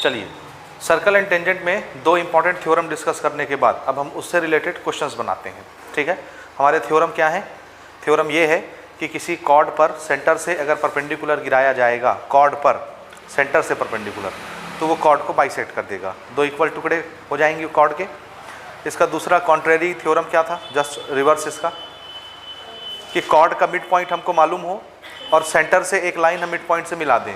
चलिए, circle and tangent में दो इंपॉर्टेंट थ्योरम डिस्कस करने के बाद अब हम उससे रिलेटेड क्वेश्चंस बनाते हैं। ठीक है, हमारे थ्योरम क्या है? थ्योरम ये है कि किसी कॉर्ड पर सेंटर से अगर परपेंडिकुलर गिराया जाएगा, कॉर्ड पर सेंटर से परपेंडिकुलर, तो वो कॉर्ड को बाइसेक्ट कर देगा, दो इक्वल टुकड़े हो जाएंगे कॉर्ड के। इसका दूसरा कॉन्ट्रेरी थ्योरम क्या था? जस्ट रिवर्स इसका, कि कॉर्ड का मिड पॉइंट हमको मालूम हो और सेंटर से एक लाइन हम मिड पॉइंट से मिला दें,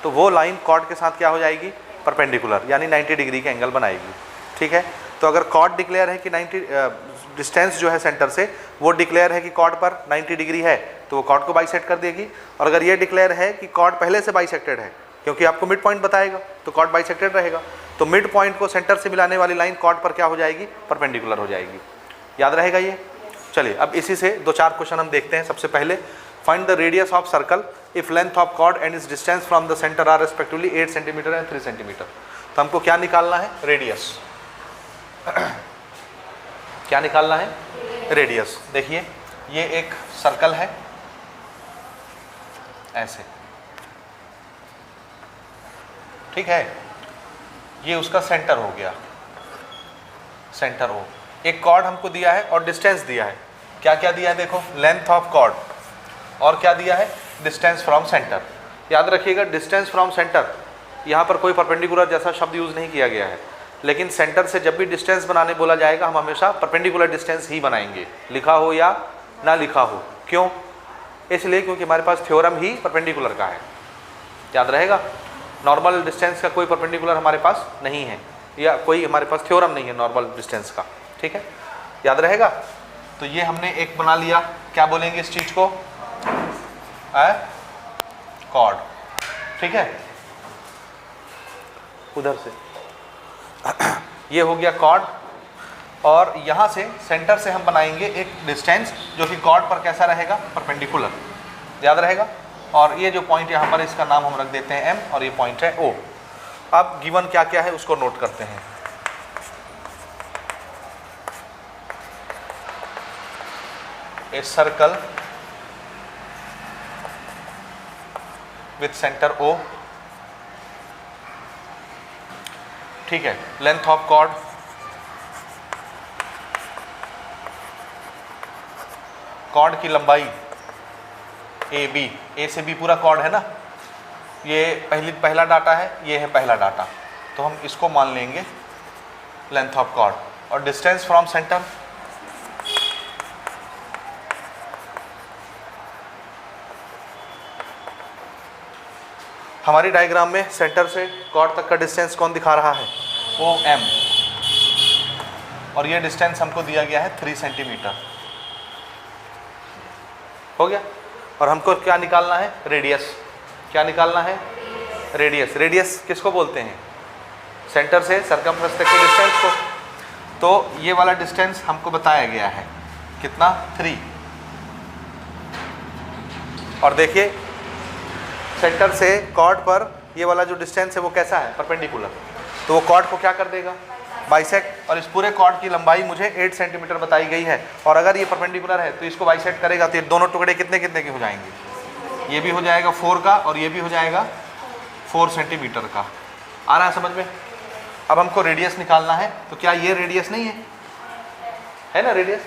तो वो लाइन कॉर्ड के साथ क्या हो जाएगी? परपेंडिकुलर, यानी 90 डिग्री के एंगल बनाएगी। ठीक है, तो अगर कॉर्ड डिक्लेयर है कि 90 डिस्टेंस जो है सेंटर से वो डिक्लेयर है कि कॉर्ड पर 90 डिग्री है, तो वो कॉर्ड को बाइसेक्ट कर देगी। और अगर ये डिक्लेयर है कि कॉर्ड पहले से बाइसेक्टेड है, क्योंकि आपको मिड पॉइंट बताएगा, तो कॉर्ड बाइसेक्टेड रहेगा, तो मिड पॉइंट को सेंटर से मिलाने वाली लाइन कॉर्ड पर क्या हो जाएगी? परपेंडिकुलर हो जाएगी। याद रहेगा ये? चलिए, अब इसी से दो चार क्वेश्चन हम देखते हैं। सबसे पहले, find the radius of circle if length of chord and its distance from the centre are respectively 8 centimetre and 3 centimetre. तो हमको क्या निकालना है? रेडियस। क्या निकालना है? रेडियस। देखिए, ये एक सर्कल है ऐसे, ठीक है, ये उसका सेंटर हो गया, सेंटर ओ। एक कॉर्ड हमको दिया है और डिस्टेंस दिया है। क्या क्या दिया है? देखो, लेंथ ऑफ कॉर्ड और क्या दिया है? Distance from centre. याद रखिएगा, डिस्टेंस फ्रॉम सेंटर, यहाँ पर कोई परपेंडिकुलर जैसा शब्द यूज़ नहीं किया गया है, लेकिन सेंटर से जब भी डिस्टेंस बनाने बोला जाएगा हम हमेशा परपेंडिकुलर डिस्टेंस ही बनाएंगे, लिखा हो या ना लिखा हो। क्यों? इसलिए क्योंकि हमारे पास थ्योरम ही परपेंडिकुलर का है। याद रहेगा, नॉर्मल डिस्टेंस का कोई परपेंडिकुलर हमारे पास नहीं है, या कोई हमारे पास थ्योरम नहीं है नॉर्मल डिस्टेंस का। ठीक है, याद रहेगा। तो ये हमने एक बना लिया, क्या बोलेंगे इस चीज़ को? कॉर्ड। ठीक है, उधर से ये हो गया कॉर्ड, और यहाँ से सेंटर से हम बनाएंगे एक डिस्टेंस जो कि कॉर्ड पर कैसा रहेगा? परपेंडिकुलर। याद रहेगा। और ये जो पॉइंट यहाँ पर, इसका नाम हम रख देते हैं M, और ये पॉइंट है O। अब गिवन क्या क्या है उसको नोट करते हैं। A circle with centre O, ठीक है, लेंथ ऑफ कॉर्ड कॉर्ड की लंबाई AB, A से B पूरा कॉर्ड है ना, ये पहला डाटा है, ये है पहला डाटा, तो हम इसको मान लेंगे लेंथ ऑफ कॉर्ड। और डिस्टेंस फ्रॉम सेंटर, हमारी डायग्राम में सेंटर से कॉर्ड तक का डिस्टेंस कौन दिखा रहा है? OM, और ये डिस्टेंस हमको दिया गया है 3 सेंटीमीटर। हो गया। और हमको क्या निकालना है? रेडियस। क्या निकालना है? रेडियस। रेडियस किसको बोलते हैं? सेंटर से सर्कमफ्रेंस तक के डिस्टेंस को। तो ये वाला डिस्टेंस हमको बताया गया है कितना? 3। और देखिए, सेंटर से कॉर्ड पर ये वाला जो डिस्टेंस है वो कैसा है? परपेंडिकुलर। तो वो कॉर्ड को क्या कर देगा? बाइसेक्ट। और इस पूरे कॉर्ड की लंबाई मुझे 8 सेंटीमीटर बताई गई है, और अगर ये परपेंडिकुलर है तो इसको बाइसेक्ट करेगा, तो ये दोनों टुकड़े कितने कितने के हो जाएंगे? ये भी हो जाएगा 4 का, और ये भी हो जाएगा 4 सेंटीमीटर का। आ रहा है समझ में? अब हमको रेडियस निकालना है, तो क्या ये रेडियस नहीं है ना? रेडियस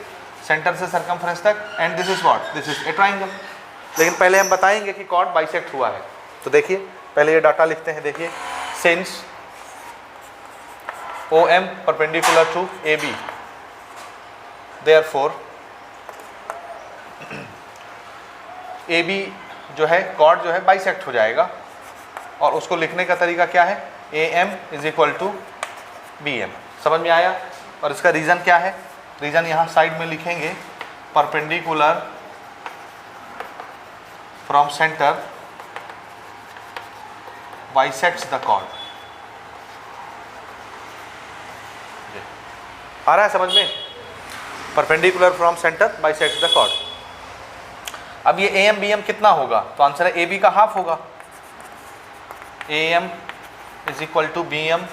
सेंटर से सर्कमफ्रेंस तक, and this is what? This is A triangle. लेकिन पहले हम बताएंगे कि कॉर्ड बाइसेक्ट हुआ है। तो देखिए, पहले ये डाटा लिखते हैं। देखिए, since OM perpendicular to AB, therefore AB जो है, कॉर्ड जो है बाइसेक्ट हो जाएगा, और उसको लिखने का तरीका क्या है? AM is equal to BM। समझ में आया? और इसका रीज़न क्या है? रीज़न यहाँ साइड में लिखेंगे, perpendicular from centre bisects the chord. आ रहा है समझ में? Perpendicular from centre bisects the chord. अब ये AM BM कितना होगा? तो आंसर है AB का हाफ होगा। AM is equal to BM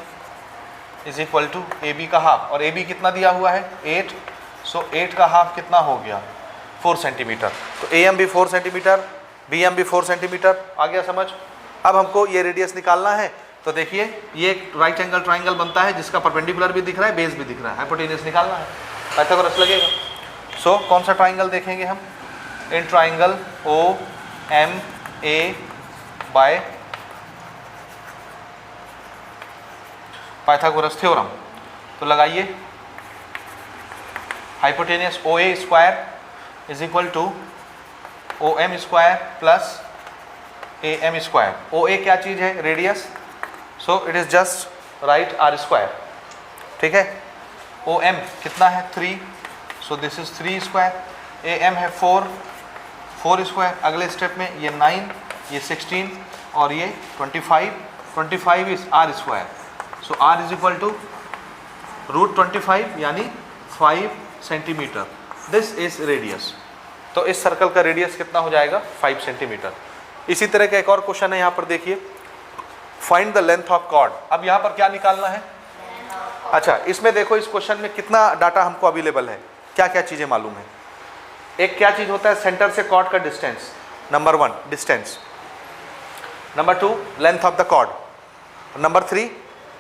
is equal to AB का हाफ, और AB कितना दिया हुआ है? 8। सो 8 का हाफ कितना हो गया? 4 सेंटीमीटर। तो AM भी 4 सेंटीमीटर, BM भी 4 सेंटीमीटर। आ गया समझ? अब हमको ये रेडियस निकालना है, तो तो देखिए ये एक राइट एंगल ट्राइंगल बनता है जिसका परपेंडिकुलर भी दिख रहा है, बेस भी दिख रहा है, हाइपोटेनियस निकालना है, पाइथागोरस लगेगा। सो कौन सा ट्राइंगल देखेंगे हम? In triangle O M A by Pythagoras theorem. तो लगाइए, hypotenuse O A square is equal to O M square plus A M square. O A क्या चीज़ है? Radius, so it is just write R square, ठीक है। O M कितना है? 3, so this is 3 square. A M है 4 square. अगले step में ये 9, ये 16 और ये 25। 25 is R square, so R is equal to √25 यानी 5 सेंटीमीटर। This is radius. तो इस सर्कल का रेडियस कितना हो जाएगा? 5 सेंटीमीटर। इसी तरह का एक और क्वेश्चन है, यहाँ पर देखिए, find the length of chord. अब यहाँ पर क्या निकालना है? अच्छा, इसमें देखो इस क्वेश्चन में कितना डाटा हमको अवेलेबल है, क्या क्या चीज़ें मालूम है। एक क्या चीज़ होता है? सेंटर से कॉर्ड का distance, number 1 distance, number 2 length of the chord, number 3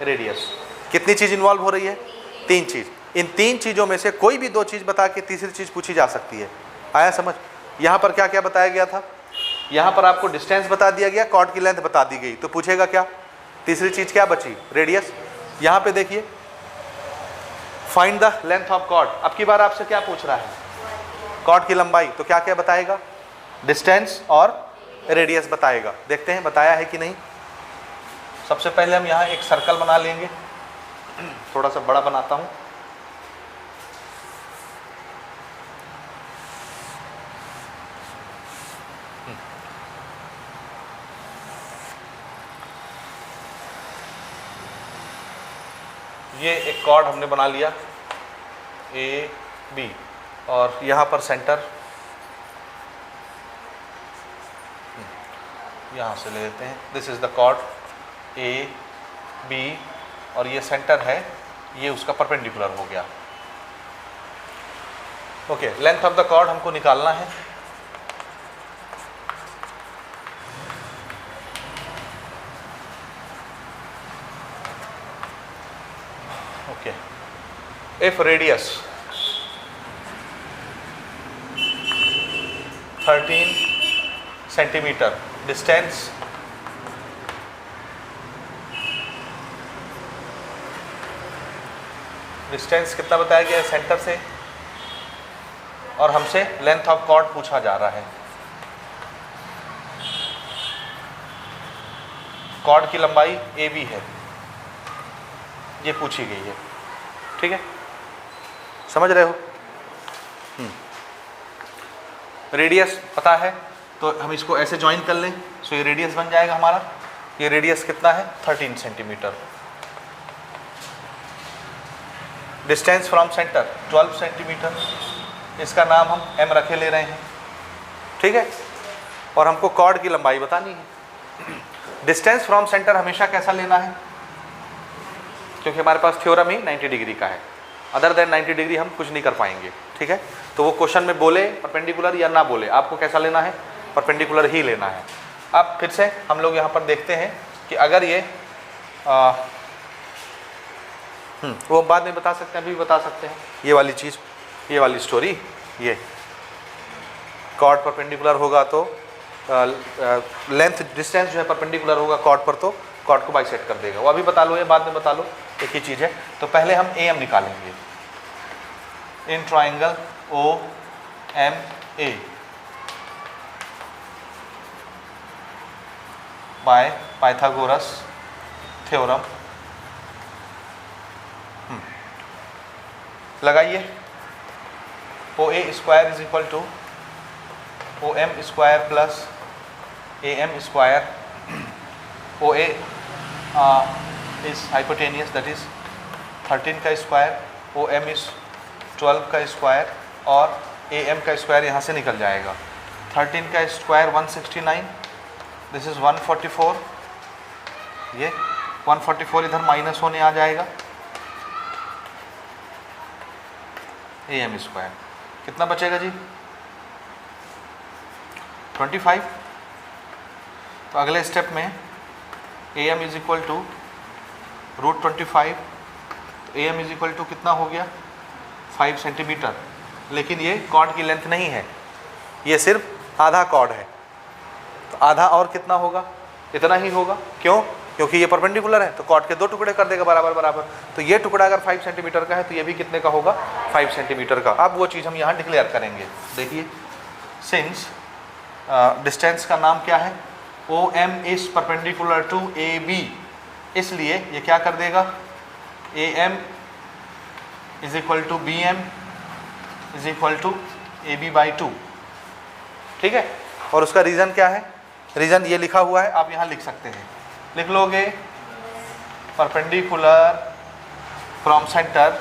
radius. कितनी चीज़ इन्वॉल्व हो रही है? 3 चीज़। इन 3 चीज़ों में से कोई भी 2 चीज़ बता के तीसरी चीज़ पूछी जा सकती है। आया समझ? यहाँ पर क्या क्या बताया गया था? यहाँ पर आपको डिस्टेंस बता दिया गया, कॉर्ड की लेंथ बता दी गई, तो पूछेगा क्या? तीसरी चीज़ क्या बची? रेडियस। यहाँ पे देखिए, find the length of chord. अब की बार आपसे क्या पूछ रहा है? कॉर्ड की लंबाई। तो क्या क्या बताएगा? डिस्टेंस और रेडियस बताएगा। देखते हैं बताया है कि नहीं। सबसे पहले हम यहाँ एक सर्कल बना लेंगे, थोड़ा सा बड़ा बनाता हूँ। ये एक कॉर्ड हमने बना लिया ए बी, और यहाँ पर सेंटर यहाँ से ले लेते हैं। This is the chord A B, और ये सेंटर है, ये उसका परपेंडिकुलर हो गया। Okay, length of the chord हमको निकालना है। Okay, if radius 13 centimetre, distance कितना बताया गया है? सेंटर से, और हमसे लेंथ ऑफ कॉर्ड पूछा जा रहा है। कॉर्ड की लंबाई ए बी है, ये पूछी गई है, ठीक है, समझ रहे हो। रेडियस पता है तो हम इसको ऐसे ज्वाइन कर लें, सो ये रेडियस बन जाएगा हमारा। ये रेडियस कितना है? 13 centimetre. Distance from centre 12 centimetre, इसका नाम हम m रखे ले रहे हैं, ठीक है। और हमको कॉर्ड की लंबाई बतानी है। डिस्टेंस फ्रॉम सेंटर हमेशा कैसा लेना है? क्योंकि हमारे पास थ्योरम ही 90 डिग्री का है, अदर देन 90 डिग्री हम कुछ नहीं कर पाएंगे, ठीक है। तो वो क्वेश्चन में बोले परपेंडिकुलर या ना बोले, आपको कैसा लेना है? परपेंडिकुलर ही लेना है। अब फिर से हम लोग यहाँ पर देखते हैं कि अगर ये वो बाद में बता सकते हैं, अभी भी बता सकते हैं। ये वाली चीज़, ये वाली स्टोरी, ये कॉर्ड परपेंडिकुलर होगा तो लेंथ डिस्टेंस जो है परपेंडिकुलर होगा कॉर्ड पर, तो कॉर्ड को बाइसेक्ट कर देगा। वो अभी बता लो या बाद में बता लो, एक ही चीज़ है। तो पहले हम ए एम निकालेंगे। In triangle O M A by Pythagoras theorem. लगाइए, O A square is equal to O M square plus A M square. O A is hypotenuse, that is 13 का स्क्वायर, ओ एम इज 12 का square, और A M का square यहाँ से निकल जाएगा। 13 का स्क्वायर 169, दिस इज़ 144, ये 144 इधर माइनस होने आ जाएगा। ए एम स्क्वायर कितना बचेगा जी? 25। तो अगले स्टेप में A M is equal to √25, A M is equal to कितना हो गया 5 सेंटीमीटर। लेकिन ये कॉर्ड की लेंथ नहीं है, ये सिर्फ आधा कॉर्ड है, तो आधा और कितना होगा, इतना ही होगा। क्यों? क्योंकि ये परपेंडिकुलर है तो कॉर्ड के 2 टुकड़े कर देगा बराबर बराबर। तो ये टुकड़ा अगर 5 सेंटीमीटर का है तो ये भी कितने का होगा 5 सेंटीमीटर का। अब वो चीज़ हम यहाँ डिक्लेयर करेंगे। देखिए, सिंस डिस्टेंस का नाम क्या है, OM is perpendicular to AB, इसलिए ये क्या कर देगा AM is equal to BM is equal to AB/2। ठीक है, और उसका रीज़न क्या है, रीज़न ये लिखा हुआ है, आप यहाँ लिख सकते हैं, लिख लोगे perpendicular from centre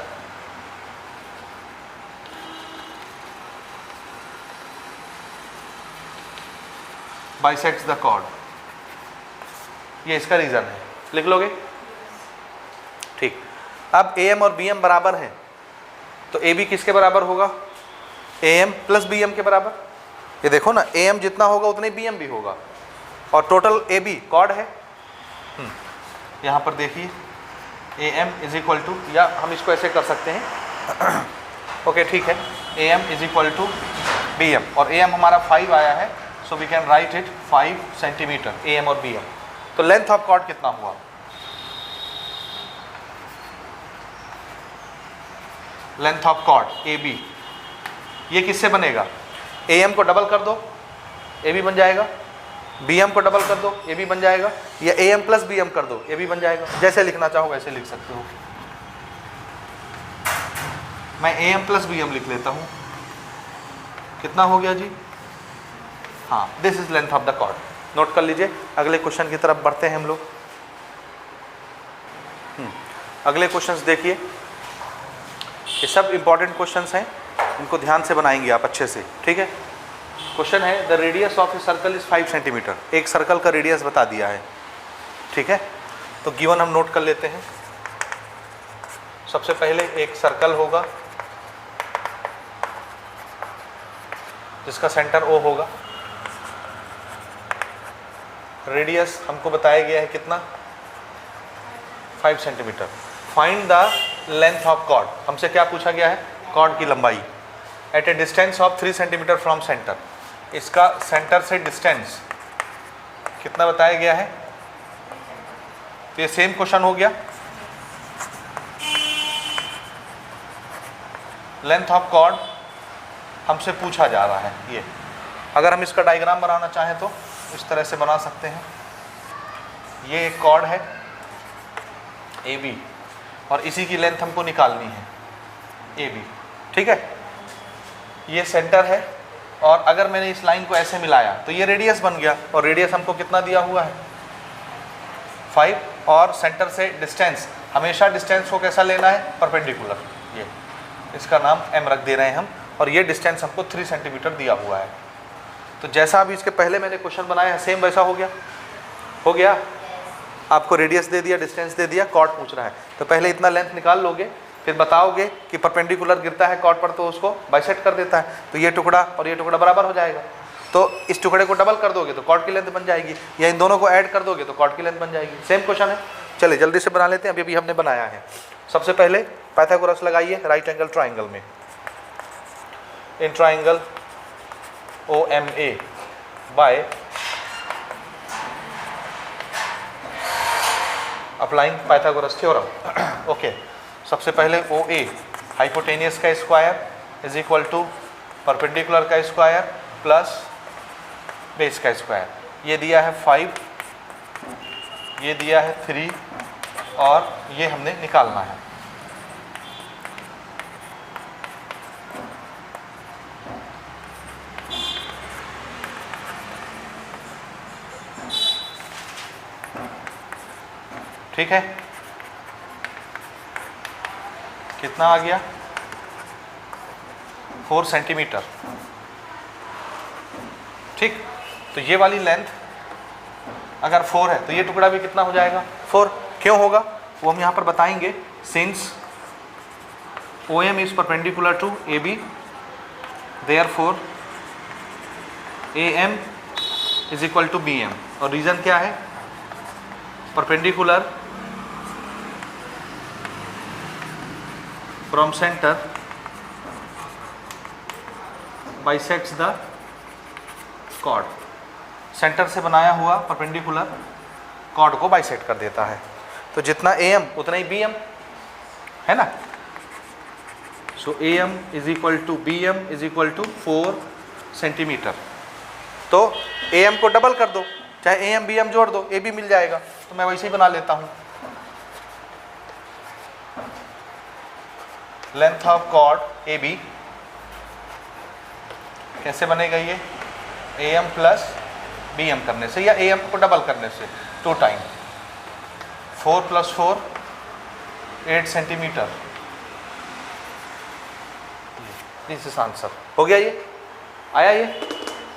bisects the chord, ये इसका रीज़न है, लिख लोगे। ठीक, अब AM और BM बराबर हैं तो AB किसके बराबर होगा, AM प्लस BM के बराबर। ये देखो ना, AM जितना होगा उतने BM भी होगा, और टोटल AB कॉर्ड है। यहाँ पर देखिए AM इज इक्वल टू, या हम इसको ऐसे कर सकते हैं ओके ठीक है, AM is equal to BM, और AM हमारा 5 आया है, so we can write it 5 centimetre AM और BM। तो लेंथ ऑफ कॉर्ड कितना हुआ, लेंथ ऑफ कॉर्ड AB, ये किससे बनेगा, AM को डबल कर दो AB बन जाएगा, BM को डबल कर दो AB बन जाएगा, या AM प्लस BM कर दो AB बन जाएगा। जैसे लिखना चाहो वैसे लिख सकते हो। मैं AM प्लस BM लिख लेता हूँ, कितना हो गया जी, हाँ, this is length of the chord. Note कर लीजिए, अगले क्वेश्चन की तरफ बढ़ते हैं हम लोग। अगले क्वेश्चंस देखिए, ये सब इंपॉर्टेंट क्वेश्चंस हैं, इनको ध्यान से बनाएंगे आप अच्छे से। ठीक है, क्वेश्चन है the radius of a circle is 5 centimetre, एक सर्कल का रेडियस बता दिया है। ठीक है, तो गिवन हम नोट कर लेते हैं। सबसे पहले एक सर्कल होगा जिसका सेंटर O होगा, रेडियस हमको बताया गया है कितना 5 centimetre. Find the length of chord, हमसे क्या पूछा गया है, कॉर्ड की लंबाई at a distance of 3 centimetre from centre. इसका सेंटर से डिस्टेंस कितना बताया गया है, तो ये सेम क्वेश्चन हो गया। लेंथ ऑफ कॉर्ड हमसे पूछा जा रहा है, ये अगर हम इसका डायग्राम बनाना चाहें तो इस तरह से बना सकते हैं। ये एक कॉर्ड है AB, और इसी की लेंथ हमको निकालनी है AB। ठीक है, ये सेंटर है, और अगर मैंने इस लाइन को ऐसे मिलाया तो ये रेडियस बन गया, और रेडियस हमको कितना दिया हुआ है 5, और सेंटर से डिस्टेंस, हमेशा डिस्टेंस को कैसा लेना है, परपेंडिकुलर, ये इसका नाम M रख दे रहे हैं हम, और ये डिस्टेंस हमको 3 सेंटीमीटर दिया हुआ है। तो जैसा अभी इसके पहले मैंने क्वेश्चन बनाया है सेम वैसा हो गया। आपको रेडियस दे दिया, डिस्टेंस दे दिया, कॉर्ड पूछ रहा है, तो पहले इतना लेंथ निकाल लोगे, फिर बताओगे कि परपेंडिकुलर गिरता है कॉर्ड पर तो उसको बाइसेक्ट कर देता है, तो ये टुकड़ा और ये टुकड़ा बराबर हो जाएगा। तो इस टुकड़े को डबल कर दोगे तो कॉर्ड की लेंथ बन जाएगी, या इन दोनों को ऐड कर दोगे तो कॉर्ड की लेंथ बन जाएगी। सेम क्वेश्चन है, चलिए जल्दी से बना लेते हैं, अभी हमने बनाया है। सबसे पहले पाइथागोरस लगाइए राइट एंगल ट्राइंगल में। In triangle OMA by applying Pythagoras theorem. Okay, सबसे पहले OA हाइपोटेनियस का square is equal to perpendicular का स्क्वायर प्लस बेस का स्क्वायर। ये दिया है 5, ये दिया है 3, और ये हमने निकालना है। ठीक है, कितना आ गया 4 सेंटीमीटर। ठीक, तो ये वाली लेंथ अगर 4 है तो ये टुकड़ा भी कितना हो जाएगा 4। क्यों होगा वो हम यहाँ पर बताएंगे। Since OM is perpendicular to AB, therefore AM is equal to BM। और रीजन क्या है, perpendicular from centre bisects the chord, centre से बनाया हुआ परपेंडिकुलर कॉर्ड को बाइसेक्ट कर देता है। तो जितना AM उतना ही BM है ना। So AM is equal to BM is equal to 4 centimetre. तो AM को डबल कर दो, चाहे AM BM जोड़ दो, AB मिल जाएगा। तो मैं वैसे ही बना लेता हूँ। लेंथ ऑफ कॉर्ड AB कैसे बनेगा ये, AM प्लस BM करने से या AM को डबल करने से, 2 time 4 + 4 8 centimetre. This is answer. हो गया, ये आया। ये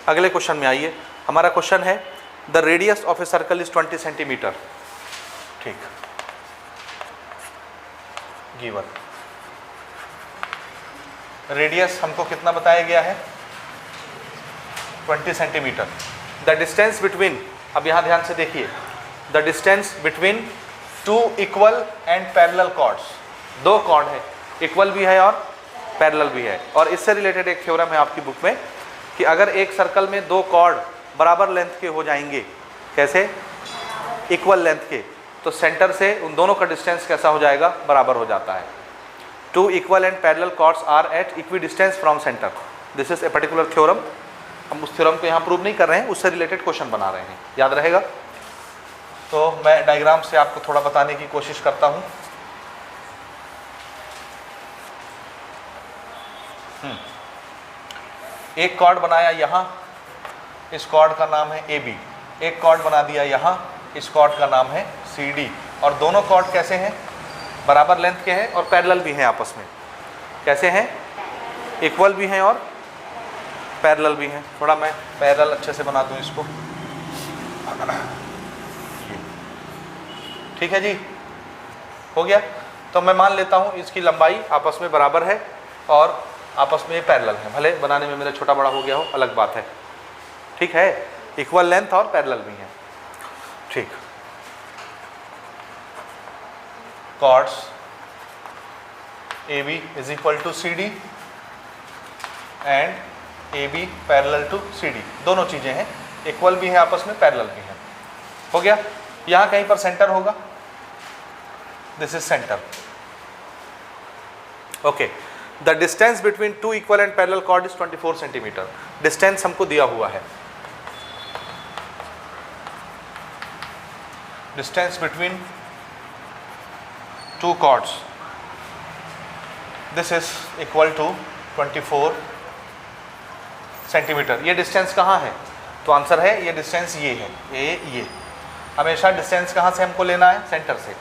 अगले क्वेश्चन में आइए। हमारा क्वेश्चन है the radius of a circle is 20 centimetre. ठीक, गिवन रेडियस हमको कितना बताया गया है, 20 सेंटीमीटर। द डिस्टेंस बिटवीन, अब यहाँ ध्यान से देखिए, the distance between 2 equal and parallel chords, 2 chord है, इक्वल भी है और पैरेलल भी है। और इससे रिलेटेड एक थ्योरम है आपकी बुक में कि अगर एक सर्कल में 2 कॉर्ड बराबर लेंथ के हो जाएंगे, कैसे, इक्वल लेंथ के, तो सेंटर से उन दोनों का डिस्टेंस कैसा हो जाएगा, बराबर हो जाता है। 2 equal and parallel chords are at equidistance from centre. This is a particular theorem. हम उस थ्योरम को यहाँ प्रूव नहीं कर रहे हैं, उससे रिलेटेड क्वेश्चन बना रहे हैं, याद रहेगा। तो मैं डायग्राम से आपको थोड़ा बताने की कोशिश करता हूँ। एक कॉर्ड बनाया यहाँ, इस कॉर्ड का नाम है AB। एक कॉर्ड बना दिया यहाँ, इस कॉर्ड का नाम है CD। और दोनों कॉर्ड कैसे हैं, बराबर लेंथ के हैं और पैरेलल भी हैं आपस में। कैसे हैं, इक्वल भी हैं और पैरेलल भी हैं। थोड़ा मैं पैरेलल अच्छे से बना दूँ इसको। ठीक है जी, हो गया। तो मैं मान लेता हूँ इसकी लंबाई आपस में बराबर है और आपस में ये पैरेलल है। भले बनाने में मेरा छोटा बड़ा हो गया हो, अलग बात है। ठीक है, इक्वल लेंथ और पैरेलल भी है। ठीक, chords AB is equal to CD and AB parallel to CD, दोनों चीज़ें हैं, इक्वल भी हैं आपस में, पैरेलल भी हैं। हो गया। यहाँ कहीं पर सेंटर होगा, this is centre. Okay, the distance between 2 equal and parallel chord is 24 centimetre. Distance हमको दिया हुआ है, distance between 2 chords, this is equal to 24 centimetre. ये डिस्टेंस कहाँ है, तो आंसर है ये डिस्टेंस ये है, ये हमेशा डिस्टेंस कहाँ से हमको लेना है, सेंटर से।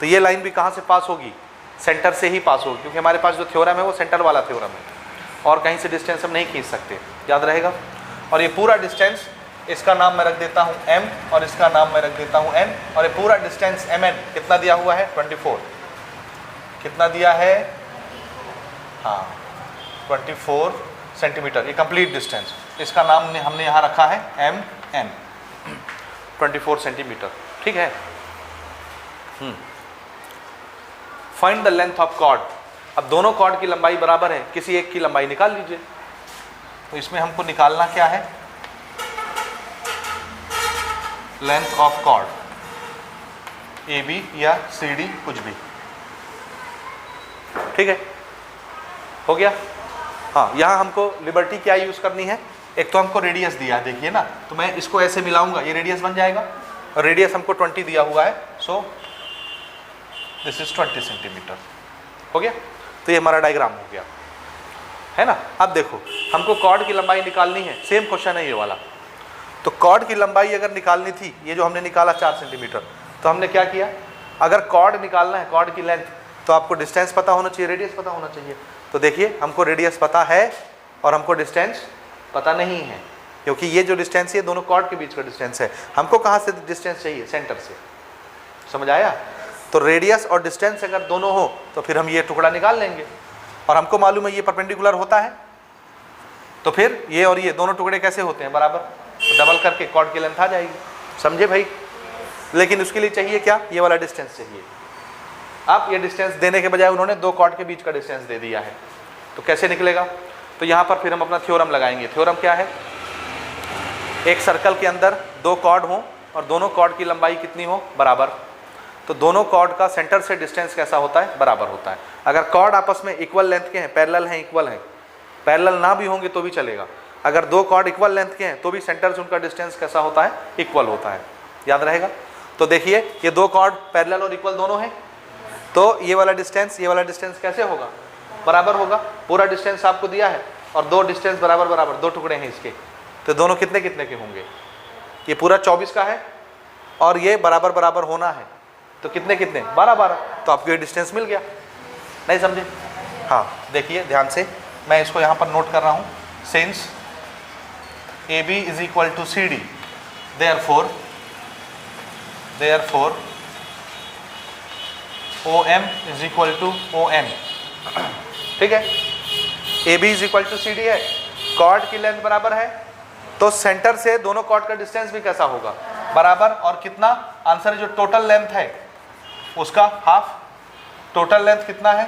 तो ये लाइन भी कहाँ से पास होगी, सेंटर से ही पास होगी, क्योंकि हमारे पास जो थ्योरम है वो सेंटर वाला थ्योरम है और कहीं से डिस्टेंस हम नहीं खींच सकते, याद रहेगा। और ये पूरा डिस्टेंस, इसका नाम मैं रख देता हूँ M और इसका नाम मैं रख देता हूँ N। और ये पूरा डिस्टेंस MN कितना दिया हुआ है, 24। कितना दिया है, हाँ 24 सेंटीमीटर, ये कंप्लीट डिस्टेंस। इसका नाम हमने यहाँ रखा है MN, 24 सेंटीमीटर। ठीक है। Find the length of chord. अब दोनों कॉर्ड की लंबाई बराबर है, किसी एक की लंबाई निकाल लीजिए। तो इसमें हमको निकालना क्या है, लेंथ ऑफ कॉर्ड, AB या CD, कुछ भी। ठीक है, हो गया। हाँ, यहाँ हमको लिबर्टी क्या यूज़ करनी है, एक तो हमको रेडियस दिया है, देखिए ना, तो मैं इसको ऐसे मिलाऊंगा, ये रेडियस बन जाएगा। और रेडियस हमको 20 दिया हुआ है, सो दिस इज 20 सेंटीमीटर। हो गया। तो ये हमारा डायग्राम हो गया, है ना। अब देखो, हमको कॉर्ड की लंबाई निकालनी है, सेम क्वेश्चन है ये वाला। तो कॉर्ड की लंबाई अगर निकालनी थी, ये जो हमने निकाला 4 सेंटीमीटर, तो हमने क्या किया, अगर कॉर्ड निकालना है, कॉर्ड की लेंथ, तो आपको डिस्टेंस पता होना चाहिए, रेडियस पता होना चाहिए। तो देखिए, हमको रेडियस पता है और हमको डिस्टेंस पता नहीं है, क्योंकि ये जो डिस्टेंस है दोनों कॉर्ड के बीच का डिस्टेंस है। हमको कहाँ से डिस्टेंस चाहिए, सेंटर से। समझ आया। तो रेडियस और डिस्टेंस अगर दोनों हो तो फिर हम ये टुकड़ा निकाल लेंगे, और हमको मालूम है ये परपेंडिकुलर होता है, तो फिर ये और ये दोनों टुकड़े कैसे होते हैं, बराबर। तो डबल करके कॉर्ड की लेंथ आ जाएगी। समझे भाई। लेकिन उसके लिए चाहिए क्या, ये वाला डिस्टेंस चाहिए। अब ये डिस्टेंस देने के बजाय उन्होंने दो कॉर्ड के बीच का डिस्टेंस दे दिया है, तो कैसे निकलेगा? तो यहाँ पर फिर हम अपना थ्योरम लगाएंगे। थ्योरम क्या है? एक सर्कल के अंदर दो कॉर्ड हों और दोनों कॉर्ड की लंबाई कितनी हो? बराबर। तो दोनों कॉर्ड का सेंटर से डिस्टेंस कैसा होता है? बराबर होता है। अगर कॉर्ड आपस में इक्वल लेंथ के हैं, पैरेलल हैं, इक्वल हैं, पैरेलल ना भी होंगे तो भी चलेगा, अगर दो कॉर्ड इक्वल लेंथ के हैं तो भी सेंटर से उनका डिस्टेंस कैसा होता है? इक्वल होता है। याद रहेगा? तो देखिए ये दो कॉर्ड पैरेलल और इक्वल दोनों हैं, तो ये वाला डिस्टेंस कैसे होगा? बराबर होगा। पूरा डिस्टेंस आपको दिया है और दो डिस्टेंस बराबर बराबर, दो टुकड़े हैं इसके, तो दोनों कितने कितने के होंगे? ये पूरा 24 का है और ये बराबर बराबर होना है, तो कितने कितने? 12 12। तो आपको ये डिस्टेंस मिल गया। नहीं समझे? हाँ देखिए ध्यान से, मैं इसको यहाँ पर नोट कर रहा हूँ। Since AB is equal to CD, therefore OM is equal to ON। ठीक है, AB is equal to CD है, कॉर्ड की लेंथ बराबर है, तो सेंटर से दोनों कॉर्ड का डिस्टेंस भी कैसा होगा? बराबर। और कितना? आंसर है जो टोटल लेंथ है उसका हाफ। टोटल लेंथ कितना है?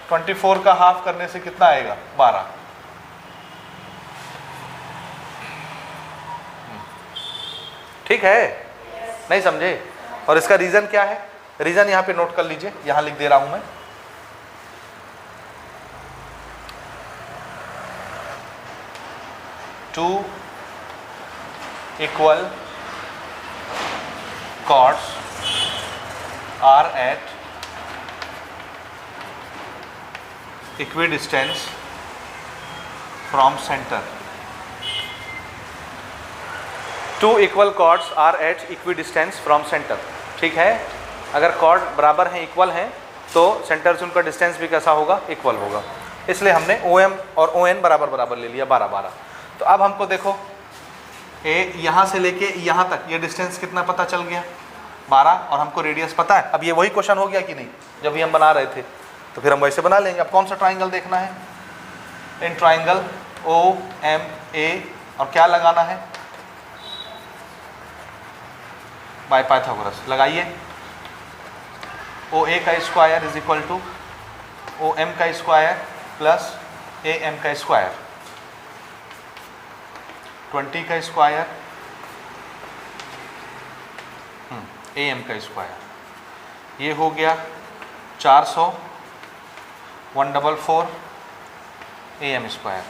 24 का हाफ करने से कितना आएगा? 12। ठीक है? नहीं समझे? और इसका रीजन क्या है? रीजन यहाँ पे नोट कर लीजिए, यहाँ लिख दे रहा हूं मैं। Two equal chords are at equidistance from center. Two equal chords are at equidistance from center. ठीक है, अगर कॉर्ड बराबर हैं, इक्वल हैं, तो सेंटर से उनका डिस्टेंस भी कैसा होगा? इक्वल होगा। इसलिए हमने OM और ON बराबर बराबर ले लिया, 12 12। तो अब हमको देखो यहाँ से लेके यहाँ तक ये डिस्टेंस कितना पता चल गया? 12, और हमको रेडियस पता है। अब ये वही क्वेश्चन हो गया कि नहीं जब भी हम बना रहे थे, तो फिर हम वैसे बना लेंगे। अब कौन सा ट्राइंगल देखना है? इन ट्राइंगल OMA, और क्या लगाना है? बाय पाइथागोरस लगाइए। OA का square is equal to OM का स्क्वायर प्लस AM का स्क्वायर, 20 का स्क्वायर AM का स्क्वायर, ये हो गया 400, 144 AM स्क्वायर।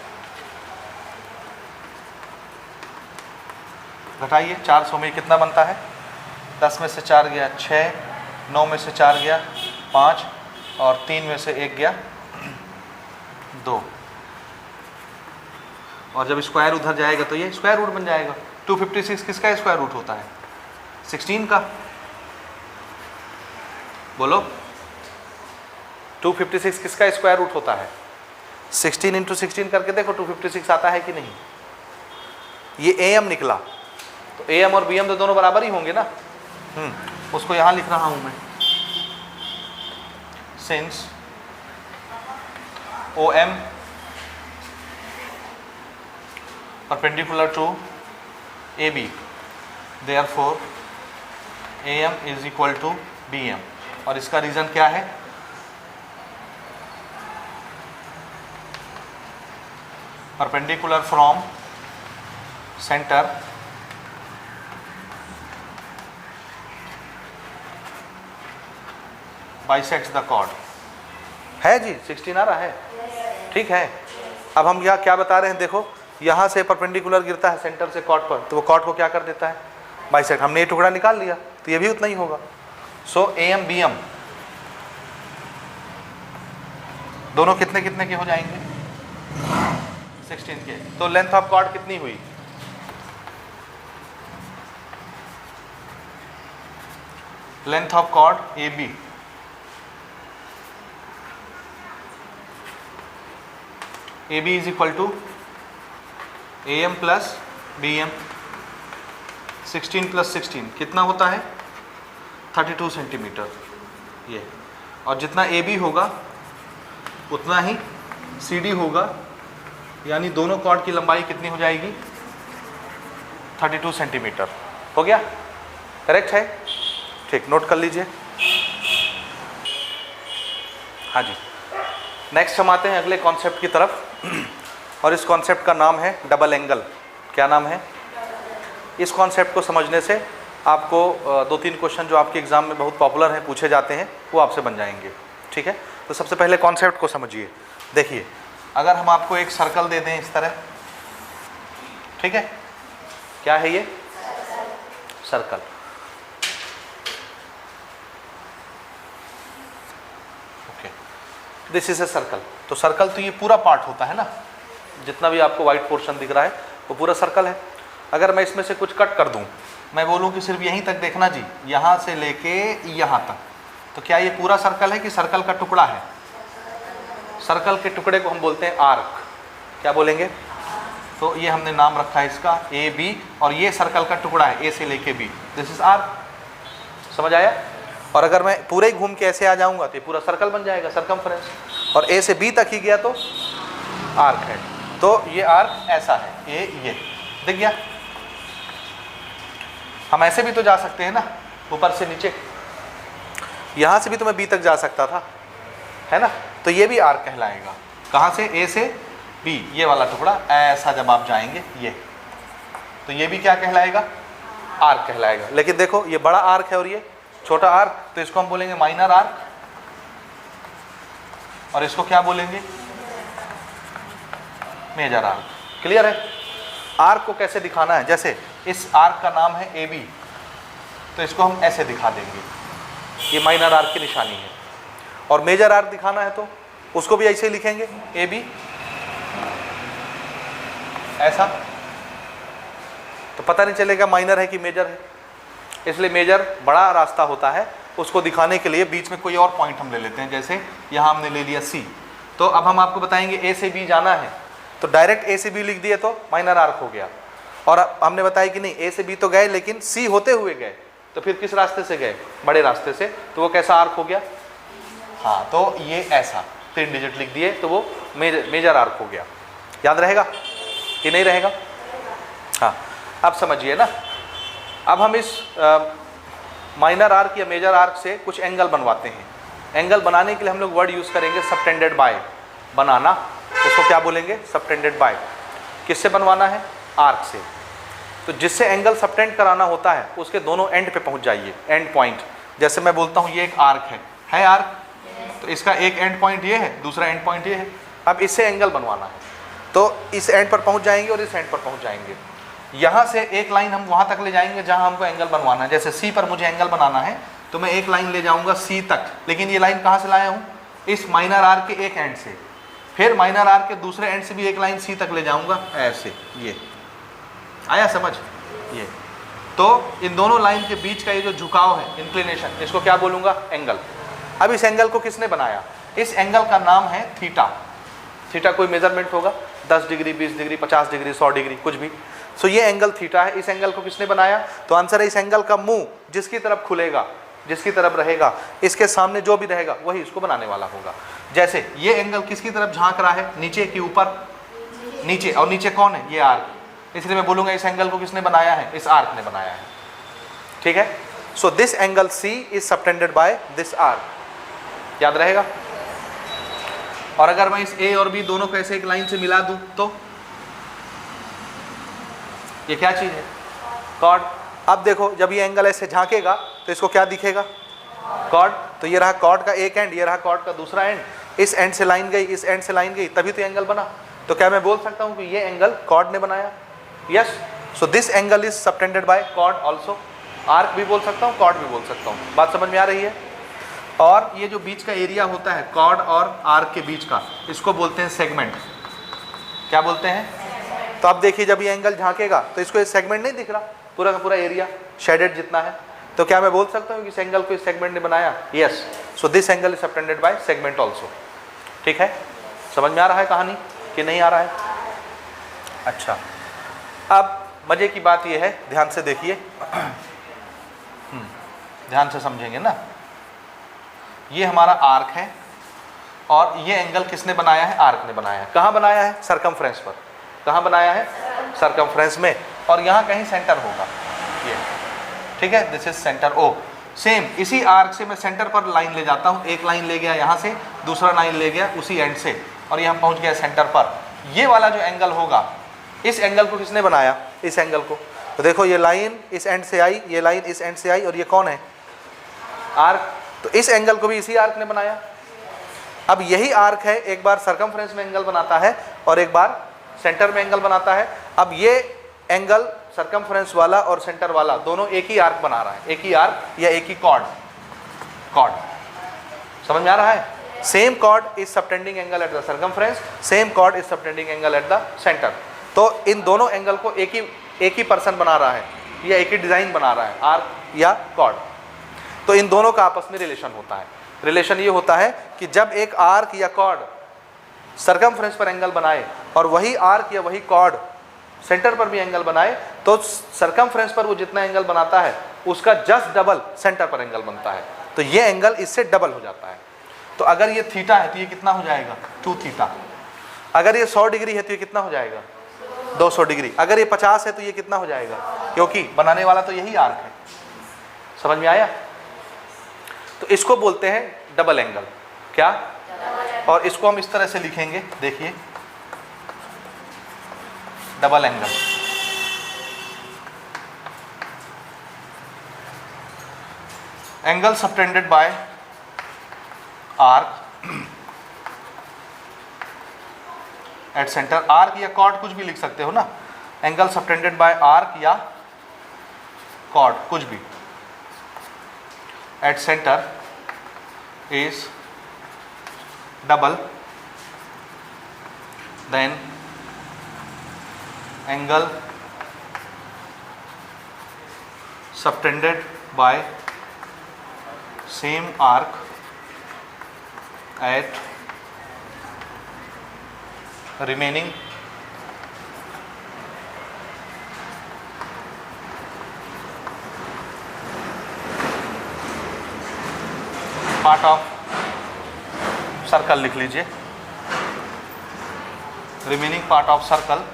घटाइए, 400 में कितना बनता है? 10 में से 4 गया 6, 9 में से 4 गया 5, और 3 में से 1 गया 2, और जब स्क्वायर उधर जाएगा तो ये स्क्वायर रूट बन जाएगा। 256 किसका स्क्वायर रूट होता है? 16 का। बोलो, 256 किसका स्क्वायर रूट होता है? 16 इंटू 16 करके देखो 256 आता है कि नहीं। ये AM निकला, तो AM और BM तो दोनों बराबर ही होंगे ना। उसको यहाँ लिख रहा हूँ मैं। Since OM perpendicular to AB, therefore AM is equal to BM। और इसका रीजन क्या है? perpendicular from center bisects the chord। है जी, 16 आ रहा है? ठीक है। अब हम यहाँ क्या बता रहे हैं? देखो, यहाँ से परपेंडिकुलर गिरता है सेंटर से कॉर्ड पर, तो वो कॉर्ड को क्या कर देता है? बाइसेक्ट। हमने ये टुकड़ा निकाल लिया, तो ये भी उतना ही होगा। सो AM BM दोनों कितने कितने के हो जाएंगे? 16 के। तो लेंथ ऑफ कॉर्ड कितनी हुई? Length of chord AB is equal to AM plus BM। 16 plus 16 कितना होता है? 32 सेंटीमीटर ये। और जितना AB होगा उतना ही CD होगा, यानी दोनों कॉर्ड की लंबाई कितनी हो जाएगी? 32 सेंटीमीटर। हो गया? करेक्ट है? ठीक, नोट कर लीजिए। हाँ जी, नेक्स्ट हम आते हैं अगले कॉन्सेप्ट की तरफ और इस कॉन्सेप्ट का नाम है डबल एंगल। क्या नाम है? इस कॉन्सेप्ट को समझने से आपको 2-3 क्वेश्चन जो आपके एग्ज़ाम में बहुत पॉपुलर हैं, पूछे जाते हैं, वो आपसे बन जाएंगे। ठीक है, तो सबसे पहले कॉन्सेप्ट को समझिए। देखिए, अगर हम आपको एक सर्कल दे दें इस तरह, ठीक है, क्या है ये? Circle. Okay, this is a circle. तो सर्कल तो ये पूरा पार्ट होता है ना, जितना भी आपको वाइट पोर्शन दिख रहा है वो पूरा सर्कल है। अगर मैं इसमें से कुछ कट कर दूं, मैं बोलूं कि सिर्फ यहीं तक देखना जी, यहां से लेके यहां तक, तो क्या ये पूरा सर्कल है कि सर्कल का टुकड़ा है? सर्कल के टुकड़े को हम बोलते हैं आर्क। क्या बोलेंगे? तो ये हमने नाम रखा है इसका ए बी, और ये सर्कल का टुकड़ा है ए से लेके बी, दिस इज आर्क। समझ आया? और अगर मैं पूरे घूम के ऐसे आ जाऊंगा तो ये पूरा सर्कल बन जाएगा, सर्कमफ्रेंस, और ए से बी तक ही गया तो आर्क है। तो ये आर्क ऐसा है, ये दिख गया। हम ऐसे भी तो जा सकते हैं ना, ऊपर से नीचे, यहां से भी तो मैं बी तक जा सकता था, है ना? तो ये भी आर्क कहलाएगा। कहां से? ए से बी, ये वाला टुकड़ा ऐसा जब आप जाएंगे ये, तो ये भी क्या कहलाएगा? आर्क कहलाएगा। लेकिन देखो, ये बड़ा आर्क है और ये छोटा आर्क, तो इसको हम बोलेंगे माइनर आर्क, और इसको क्या बोलेंगे? Major arc. क्लियर है? आर्क को कैसे दिखाना है? जैसे इस आर्क का नाम है ए बी, तो इसको हम ऐसे दिखा देंगे, ये माइनर आर्क की निशानी है। और मेजर आर्क दिखाना है तो उसको भी ऐसे ही लिखेंगे, ए बी ऐसा, तो पता नहीं चलेगा माइनर है कि मेजर है। इसलिए मेजर बड़ा रास्ता होता है, उसको दिखाने के लिए बीच में कोई और पॉइंट हम ले लेते हैं। जैसे यहाँ हमने ले लिया सी, तो अब हम आपको बताएंगे ए से बी जाना है, तो डायरेक्ट ए से बी लिख दिए तो माइनर आर्क हो गया। और हमने बताया कि नहीं, ए से बी तो गए लेकिन सी होते हुए गए, तो फिर किस रास्ते से गए? बड़े रास्ते से, तो वो कैसा आर्क हो गया? हाँ, तो ये ऐसा 3 डिजिट लिख दिए तो वो मेजर आर्क हो गया। याद रहेगा कि नहीं रहेगा? हाँ, अब समझिए ना। अब हम इस माइनर आर्क या मेजर आर्क से कुछ एंगल बनवाते हैं। एंगल बनाने के लिए हम लोग वर्ड यूज़ करेंगे सबटेंडेड बाय। बनाना, उसको क्या बोलेंगे? Subtended bye. किससे बनवाना है? आर्क से। तो जिससे एंगल सबटेंड कराना होता है उसके दोनों एंड पे पहुंच जाइए, एंड पॉइंट। जैसे मैं बोलता हूँ ये एक आर्क है आर्क, तो इसका एक एंड पॉइंट ये है, दूसरा एंड पॉइंट ये है। अब इससे एंगल बनवाना है, तो इस एंड पर पहुंच जाएंगे और इस एंड पर पहुंच जाएंगे। यहाँ से एक लाइन हम वहाँ तक ले जाएंगे जहाँ हमको एंगल बनवाना है। जैसे सी पर मुझे एंगल बनाना है, तो मैं एक लाइन ले जाऊँगा सी तक, लेकिन ये लाइन कहाँ से लाया हूँ? इस माइनर आर्क के एक एंड से। फिर माइनर आर्क के दूसरे एंड से भी एक लाइन सी तक ले जाऊँगा, ऐसे। ये आया समझ? ये तो इन दोनों लाइन के बीच का ये जो झुकाव है, इंक्लिनेशन, इसको क्या बोलूँगा? एंगल। अब इस एंगल को किसने बनाया? इस एंगल का नाम है थीटा। थीटा कोई मेजरमेंट होगा, 10 डिग्री, 20 डिग्री, 50 डिग्री, 100 डिग्री, कुछ भी। सो ये एंगल थीटा है। इस एंगल को किसने बनाया? तो आंसर है इस एंगल का मुंह जिसकी तरफ खुलेगा, जिसकी तरफ रहेगा, इसके सामने जो भी रहेगा वही इसको बनाने वाला होगा। जैसे ये एंगल किसकी तरफ झांक रहा है? नीचे की ऊपर? नीचे। और नीचे कौन है? ये आर्क। इसलिए मैं बोलूँगा इस एंगल को किसने बनाया है? इस आर्क ने बनाया है। ठीक है? So this angle C is subtended by this arc. याद रहेगा? और अगर मैं इस ए और बी दोनों को ऐसे एक लाइन से मिला दूं तो ये क्या चीज़ है? कॉर्ड। अब देखो, जब ये एंगल ऐसे झांकेगा तो इसको क्या दिखेगा? कॉर्ड। तो ये रहा कॉर्ड का एक एंड, ये रहा कॉर्ड का दूसरा एंड। इस एंड से लाइन गई, इस एंड से लाइन गई, तभी तो एंगल बना। तो क्या मैं बोल सकता हूँ कि ये एंगल कॉर्ड ने बनाया? Yes. So this angle is subtended by chord also. Arc भी बोल सकता हूँ, कॉर्ड भी बोल सकता हूँ। बात समझ में आ रही है? और ये जो बीच का एरिया होता है कॉर्ड और आर्क के बीच का, इसको बोलते हैं सेगमेंट। क्या बोलते हैं? तो अब देखिए, जब ये एंगल झांकेगा तो इसको ये सेगमेंट नहीं दिख रहा, पूरा का पूरा एरिया शेडेड जितना है। तो क्या मैं बोल सकता हूँ कि इस एंगल को इस सेगमेंट ने बनाया? Yes. So this angle is subtended bye segment also. ठीक है? समझ में आ रहा है कहानी कि नहीं आ रहा है? अच्छा, अब मजे की बात यह है, ध्यान से देखिए, ध्यान से समझेंगे ना। ये हमारा आर्क है और ये एंगल किसने बनाया है? आर्क ने बनाया है। कहाँ बनाया है? सरकमफ्रेंस पर। कहाँ बनाया है? सरकमफ्रेंस में। और यहाँ कहीं सेंटर होगा ये। ठीक है? This is centre O. Same इसी आर्क से मैं सेंटर पर लाइन ले जाता हूँ, एक लाइन ले गया यहाँ से, दूसरा लाइन ले गया उसी एंड से, और यहाँ पहुँच गया सेंटर पर। ये वाला जो एंगल होगा, इस एंगल को किसने बनाया, इस एंगल को। तो देखो ये लाइन इस एंड से आई, ये लाइन इस एंड से आई, और ये कौन है, आर्क। तो इस एंगल को भी इसी आर्क ने बनाया। अब यही आर्क है, एक बार सर्कमफ्रेंस में एंगल बनाता है और एक बार सेंटर में एंगल बनाता है। अब ये एंगल सर्कमफ्रेंस वाला और सेंटर वाला दोनों एक ही आर्क बना रहा है, एक ही आर्क या एक ही कॉर्ड। समझ में आ रहा है। Same chord is subtending angle at the circumference, same chord is subtending angle at the centre. तो इन दोनों एंगल को एक ही पर्सन बना रहा है या एक ही डिजाइन बना रहा है, आर्क या कॉर्ड। तो इन दोनों का आपस में रिलेशन होता है। रिलेशन ये होता है कि जब एक आर्क या कॉर्ड सर्कमफ्रेंस पर एंगल बनाए और वही आर्क या वही कॉर्ड सेंटर पर भी एंगल बनाए, तो सर्कमफ्रेंस पर वो जितना एंगल बनाता है उसका जस्ट डबल सेंटर पर एंगल बनता है। तो ये एंगल इससे डबल हो जाता है। तो अगर ये थीटा है तो ये कितना हो जाएगा, 2 थीटा। अगर ये 100 डिग्री है तो ये कितना हो जाएगा, 200 डिग्री। अगर ये 50 है तो ये कितना हो जाएगा, क्योंकि बनाने वाला तो यही आर्क है। समझ में आया। तो इसको बोलते हैं डबल एंगल। क्या, और इसको हम इस तरह से लिखेंगे, देखिए double angle. Angle subtended bye arc at centre. Arc या कॉर्ड कुछ भी लिख सकते हो ना। एंगल सबटेंडेड बाय आर्क या कॉर्ड कुछ भी at centre is double, then angle subtended by same arc at remaining part of circle लिख लीजिए, remaining part of circle,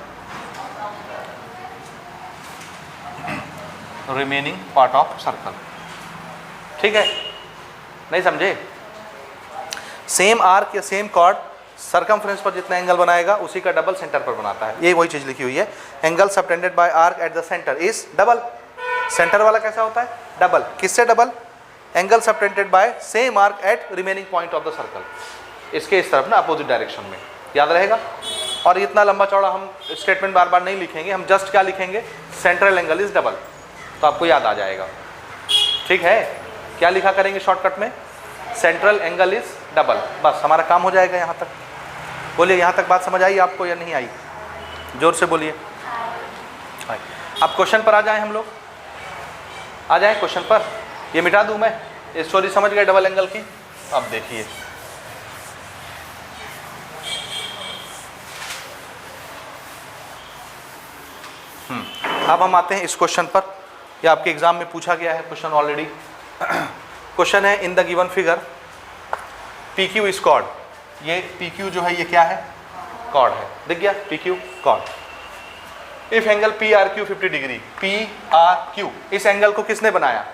remaining part of circle. ठीक है, नहीं समझे। सेम आर्क या सेम कॉर्ड सर्कमफ्रेंस पर जितना एंगल बनाएगा उसी का डबल सेंटर पर बनाता है। ये वही चीज लिखी हुई है। Angle subtended bye arc eight the centre is double. Centre वाला कैसा होता है, डबल। किससे double, angle subtended bye same arc eight remaining point of the circle. इसके इस तरफ ना अपोजिट डायरेक्शन में, याद रहेगा। और इतना लंबा चौड़ा हम स्टेटमेंट बार बार नहीं लिखेंगे, हम जस्ट क्या लिखेंगे, सेंट्रल एंगल इज डबल, तो आपको याद आ जाएगा। ठीक है, क्या लिखा करेंगे शॉर्टकट में, सेंट्रल एंगल इज डबल, बस हमारा काम हो जाएगा। यहाँ तक बोलिए, यहाँ तक बात समझ आई आपको या नहीं आई, जोर से बोलिए। अब क्वेश्चन पर आ जाएं हम लोग, आ जाएं क्वेश्चन पर। ये मिटा दूं मैं, ये स्टोरी समझ गए डबल एंगल की। अब देखिए, अब हम आते हैं इस क्वेश्चन पर। ये आपके एग्जाम में पूछा गया है क्वेश्चन ऑलरेडी। क्वेश्चन है, in the given figure P Q is chord. ये पी क्यू जो है ये क्या है, कॉर्ड है। दिख गया, P Q chord. If angle P R Q 50 degree, P R Q, इस एंगल को किसने बनाया,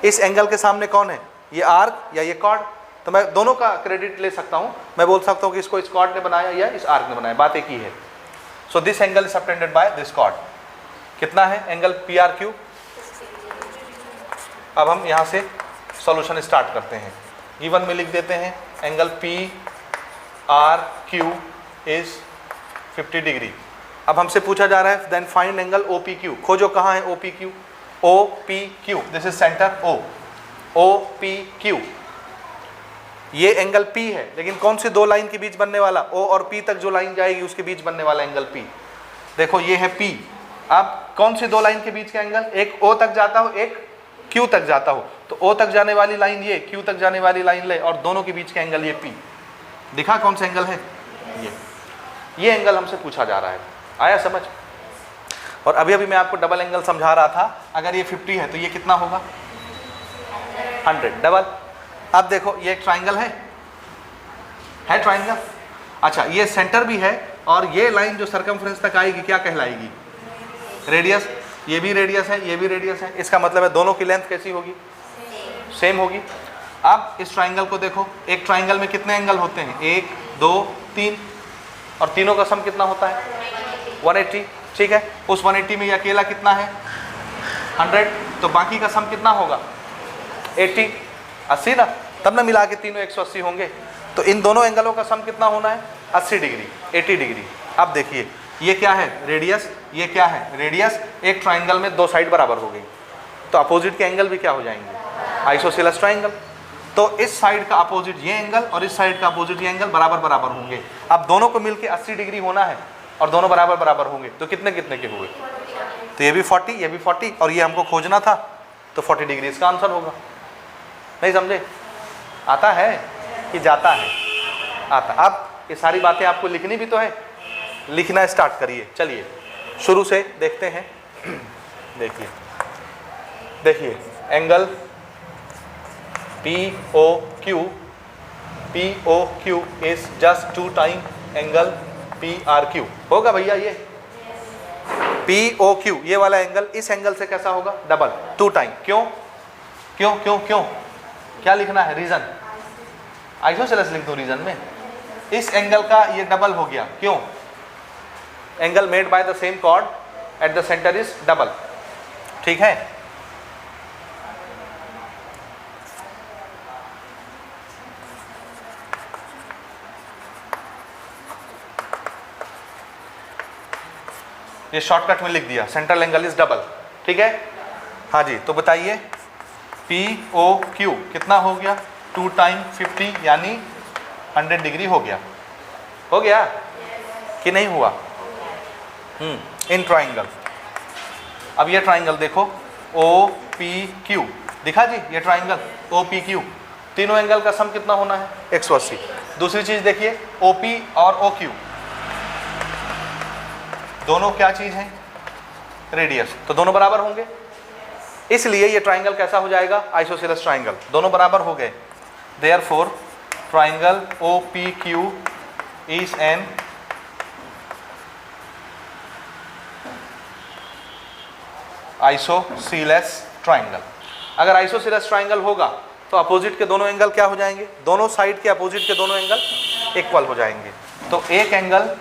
इस एंगल के सामने कौन है, ये आर्क या ये कॉर्ड। तो मैं दोनों का क्रेडिट ले सकता हूं, मैं बोल सकता हूं कि इसको इस कॉर्ड ने बनाया या इस आर्क ने बनाया, बात एक ही है। So this angle is subtended by this cord. कितना है एंगल पी आर क्यू। अब हम यहां से सॉल्यूशन स्टार्ट करते हैं। गिवन में लिख देते हैं angle P R Q is 50 degree. अब हमसे पूछा जा रहा है then find angle O P Q. खोजो कहाँ है O P Q. O P Q, this is centre O, O P Q. ये एंगल P है, लेकिन कौन सी दो लाइन के बीच बनने वाला, O और P तक जो लाइन जाएगी उसके बीच बनने वाला एंगल P। देखो ये है P। अब कौन सी दो लाइन के बीच का एंगल, एक O तक जाता हो, एक Q तक जाता हो। तो O तक जाने वाली लाइन ये, Q तक जाने वाली लाइन ले, और दोनों के बीच का एंगल ये P। दिखा कौन सा एंगल है, ये एंगल हमसे पूछा जा रहा है। आया समझ। और अभी अभी मैं आपको डबल एंगल समझा रहा था। अगर ये 50 है तो ये कितना होगा, 100 डबल। अब देखो ये एक ट्राइंगल है ट्राइंगल। अच्छा, ये सेंटर भी है और ये लाइन जो सर्कमफ्रेंस तक आएगी क्या कहलाएगी, रेडियस। ये भी रेडियस है, ये भी रेडियस है। इसका मतलब है दोनों की लेंथ कैसी होगी, सेम होगी। अब इस ट्राइंगल को देखो, एक ट्राइंगल में कितने एंगल होते हैं, 1 2 3, और तीनों का सम कितना होता है 180, ठीक है। उस 180 में ये अकेला कितना है 100, तो बाकी का सम कितना होगा 80 ना, तब ना मिला के तीनों 180 होंगे। तो इन दोनों एंगलों का सम कितना होना है 80 डिग्री, 80 डिग्री। अब देखिए ये क्या है रेडियस, ये क्या है रेडियस। एक ट्राइंगल में दो साइड बराबर हो गई, तो अपोजिट के एंगल भी क्या हो जाएंगे आइसोसेलेस ट्राइंगल। तो इस साइड का अपोजिट ये एंगल और इस साइड का अपोजिट ये एंगल बराबर बराबर होंगे। अब दोनों को मिलके 80 डिग्री होना है और दोनों बराबर बराबर होंगे, तो कितने कितने के हुए, तो ये भी 40 ये भी 40, और ये हमको खोजना था, तो 40 डिग्री इसका आंसर होगा। नहीं समझे, आता है कि जाता है, आता। अब ये सारी बातें आपको लिखनी भी तो है, लिखना स्टार्ट करिए। चलिए शुरू से देखते हैं। देखिए देखिए angle POQ is just 2 time angle PRQ होगा भैया। ये POQ ये वाला एंगल इस एंगल से कैसा होगा डबल, 2 टाइम। क्यों क्यों क्यों क्यों, क्या लिखना है रीजन, आइसोसेलेस लिख दो रीजन में। इस एंगल का ये डबल हो गया, क्यों, angle made by the same chord at the centre is double, ठीक है। ये शॉर्टकट में लिख दिया, सेंट्रल एंगल इज डबल, ठीक है। हाँ जी, तो बताइए POQ कितना हो गया 2 टाइम 50 यानी 100 डिग्री हो गया, हो गया कि नहीं हुआ। इन ट्राइंगल, अब ये ट्राइंगल देखो OPQ दिखा जी, ये ट्राइंगल OPQ, तीनों एंगल का सम कितना होना है 180। दूसरी चीज देखिए OP और OQ दोनों क्या चीज है रेडियस, तो दोनों बराबर होंगे, इसलिए ये ट्राइंगल कैसा हो जाएगा आइसोसेलेस ट्राइंगल, दोनों बराबर हो गए। Therefore triangle OPQ is an isosceles triangle. अगर आइसोसेलेस ट्राइंगल होगा तो अपोजिट के दोनों एंगल क्या हो जाएंगे, दोनों साइड के अपोजिट के दोनों एंगल इक्वल हो जाएंगे। तो एक एंगल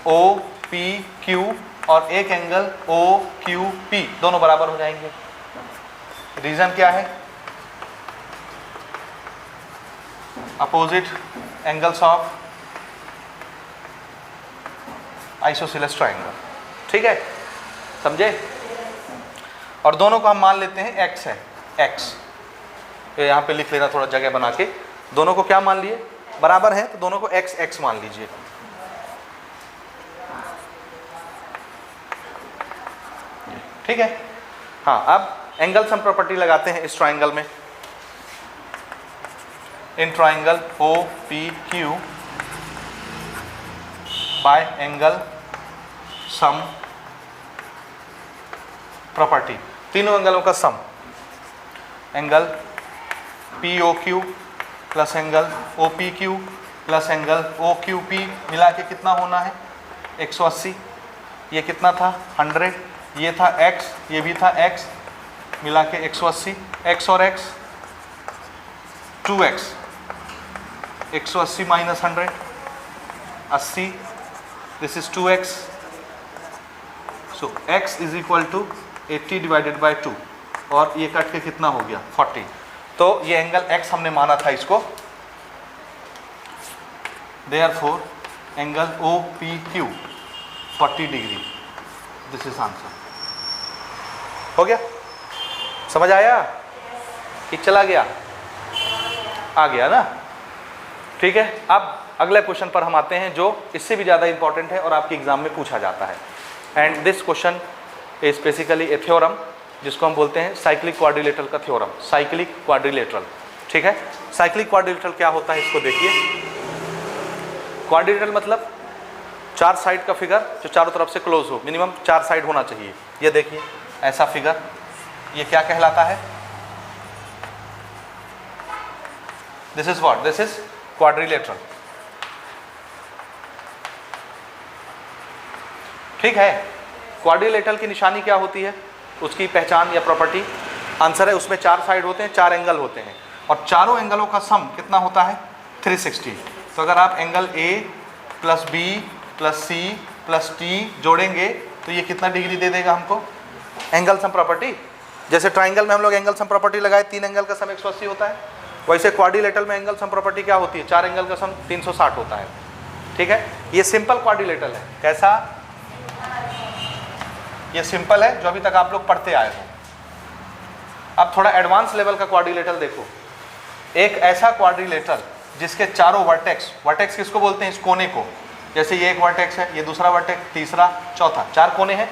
OPQ और एक एंगल OQP दोनों बराबर हो जाएंगे। रीजन क्या है, opposite angles of isosceles triangle, ठीक है, समझे। और दोनों को हम मान लेते हैं x है, x ये यहाँ पे लिख लेना थोड़ा जगह बना के, दोनों को क्या मान लिए बराबर है, तो दोनों को x x मान लीजिए। ठीक है। हाँ, अब एंगल सम प्रॉपर्टी लगाते हैं इस ट्राइंगल में। In triangle OPQ by angle sum property, तीनों एंगलों का sum, angle POQ plus angle OPQ plus angle OQP मिला के कितना होना है 180। ये कितना था 100, ये था x, ये भी था x, मिला के 180, x और x 2x, 180 minus 100 80, this is 2x, so x is equal to 80 divided by 2, और ये कट के कितना हो गया 40। तो ये एंगल x हमने माना था इसको, therefore angle OPQ 40 degree, this is answer. हो गया, समझ आया कि चला गया, आ गया ना, ठीक है। अब अगले क्वेश्चन पर हम आते हैं जो इससे भी ज़्यादा इंपॉर्टेंट है और आपके एग्जाम में पूछा जाता है। And this question is basically A theorem जिसको हम बोलते हैं साइक्लिक क्वाड्रिलेटरल का थ्योरम, साइक्लिक क्वाड्रिलेटरल, ठीक है। साइक्लिक क्वाड्रिलेटरल क्या होता है इसको देखिए। क्वाड्रिलेटरल मतलब 4 साइड का फिगर जो चारों तरफ से क्लोज हो, मिनिमम 4 साइड होना चाहिए। ये देखिए ऐसा फिगर, ये क्या कहलाता है, this is what, this is quadrilateral, ठीक है। क्वाड्रिलेटरल की निशानी क्या होती है, उसकी पहचान या प्रॉपर्टी, आंसर है उसमें 4 साइड होते हैं, 4 एंगल होते हैं, और चारों एंगलों का सम कितना होता है 360। तो अगर आप angle A plus B plus C plus T जोड़ेंगे तो ये कितना डिग्री दे देगा हमको, एंगल सम प्रॉपर्टी। जैसे ट्राइंगल में हम लोग एंगल सम प्रॉपर्टी लगाए, 3 एंगल का सम 180 होता है, वैसे क्वाड्रिलेटरल में एंगल सम प्रॉपर्टी क्या होती है, 4 एंगल का सम 360 होता है। ठीक है, ये सिंपल क्वाड्रिलेटरल है। कैसा, ये सिंपल है जो अभी तक आप लोग पढ़ते आए हो। अब थोड़ा एडवांस लेवल का क्वाड्रिलेटरल देखो। एक ऐसा क्वाड्रिलेटरल जिसके चारों वर्टेक्स, वर्टेक्स किसको बोलते हैं, इस कोने को, जैसे ये एक वर्टेक्स है, ये दूसरा वर्टेक्स, तीसरा, चौथा, 4 कोने हैं।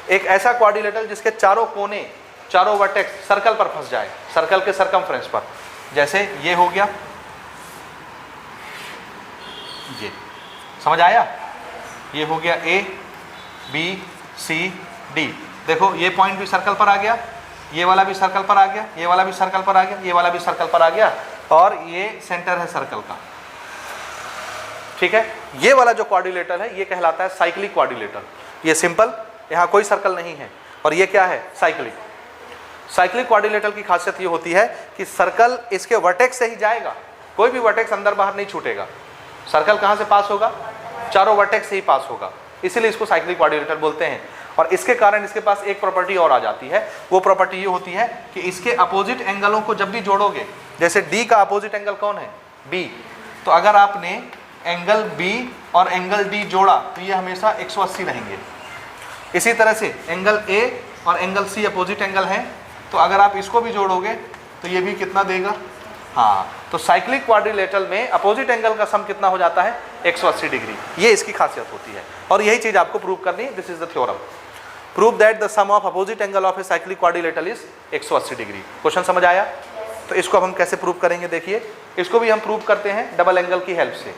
एक ऐसा क्वाड्रिलेटरल जिसके चारों कोने, चारों वर्टेक्स सर्कल पर फंस जाए, सर्कल के सरकमफ्रेंस पर, जैसे ये हो गया, ये समझ आया, ये हो गया A B C D। देखो ये पॉइंट भी सर्कल पर आ गया, ये वाला भी सर्कल पर आ गया, ये वाला भी सर्कल पर आ गया, ये वाला भी सर्कल पर आ गया, और ये सेंटर है सर्कल का। ठीक है, ये वाला जो क्वाड्रिलेटरल है ये कहलाता है साइक्लिक क्वाड्रिलेटरल। ये सिंपल, यहाँ कोई सर्कल नहीं है, और ये क्या है, साइक्लिक। साइक्लिक क्वाड्रिलेटरल की खासियत ये होती है कि सर्कल इसके वर्टेक्स से ही जाएगा, कोई भी वर्टेक्स अंदर बाहर नहीं छूटेगा। सर्कल कहाँ से पास होगा, चारों वर्टेक्स से ही पास होगा, इसीलिए इसको साइक्लिक क्वाड्रिलेटरल बोलते हैं। और इसके कारण इसके पास एक प्रॉपर्टी और आ जाती है, वो प्रॉपर्टी ये होती है कि इसके अपोजिट एंगलों को जब भी जोड़ोगे, जैसे D का अपोजिट एंगल कौन है, B, तो अगर आपने एंगल B और एंगल D जोड़ा तो ये हमेशा 180 रहेंगे। इसी तरह से एंगल A और एंगल C अपोजिट एंगल हैं, तो अगर आप इसको भी जोड़ोगे तो ये भी कितना देगा, हाँ, तो साइक्लिक क्वाड्रिलेटरल में अपोजिट एंगल का सम कितना हो जाता है, 180 डिग्री। ये इसकी खासियत होती है, और यही चीज आपको प्रूव करनी है। This is the theorem, prove that the sum of opposite angle of a cyclic quadrilateral is 180 degree. Question समझ आया? तो इसको अब हम कैसे प्रूव करेंगे, देखिए, इसको भी हम प्रूव करते हैं डबल एंगल की हेल्प से।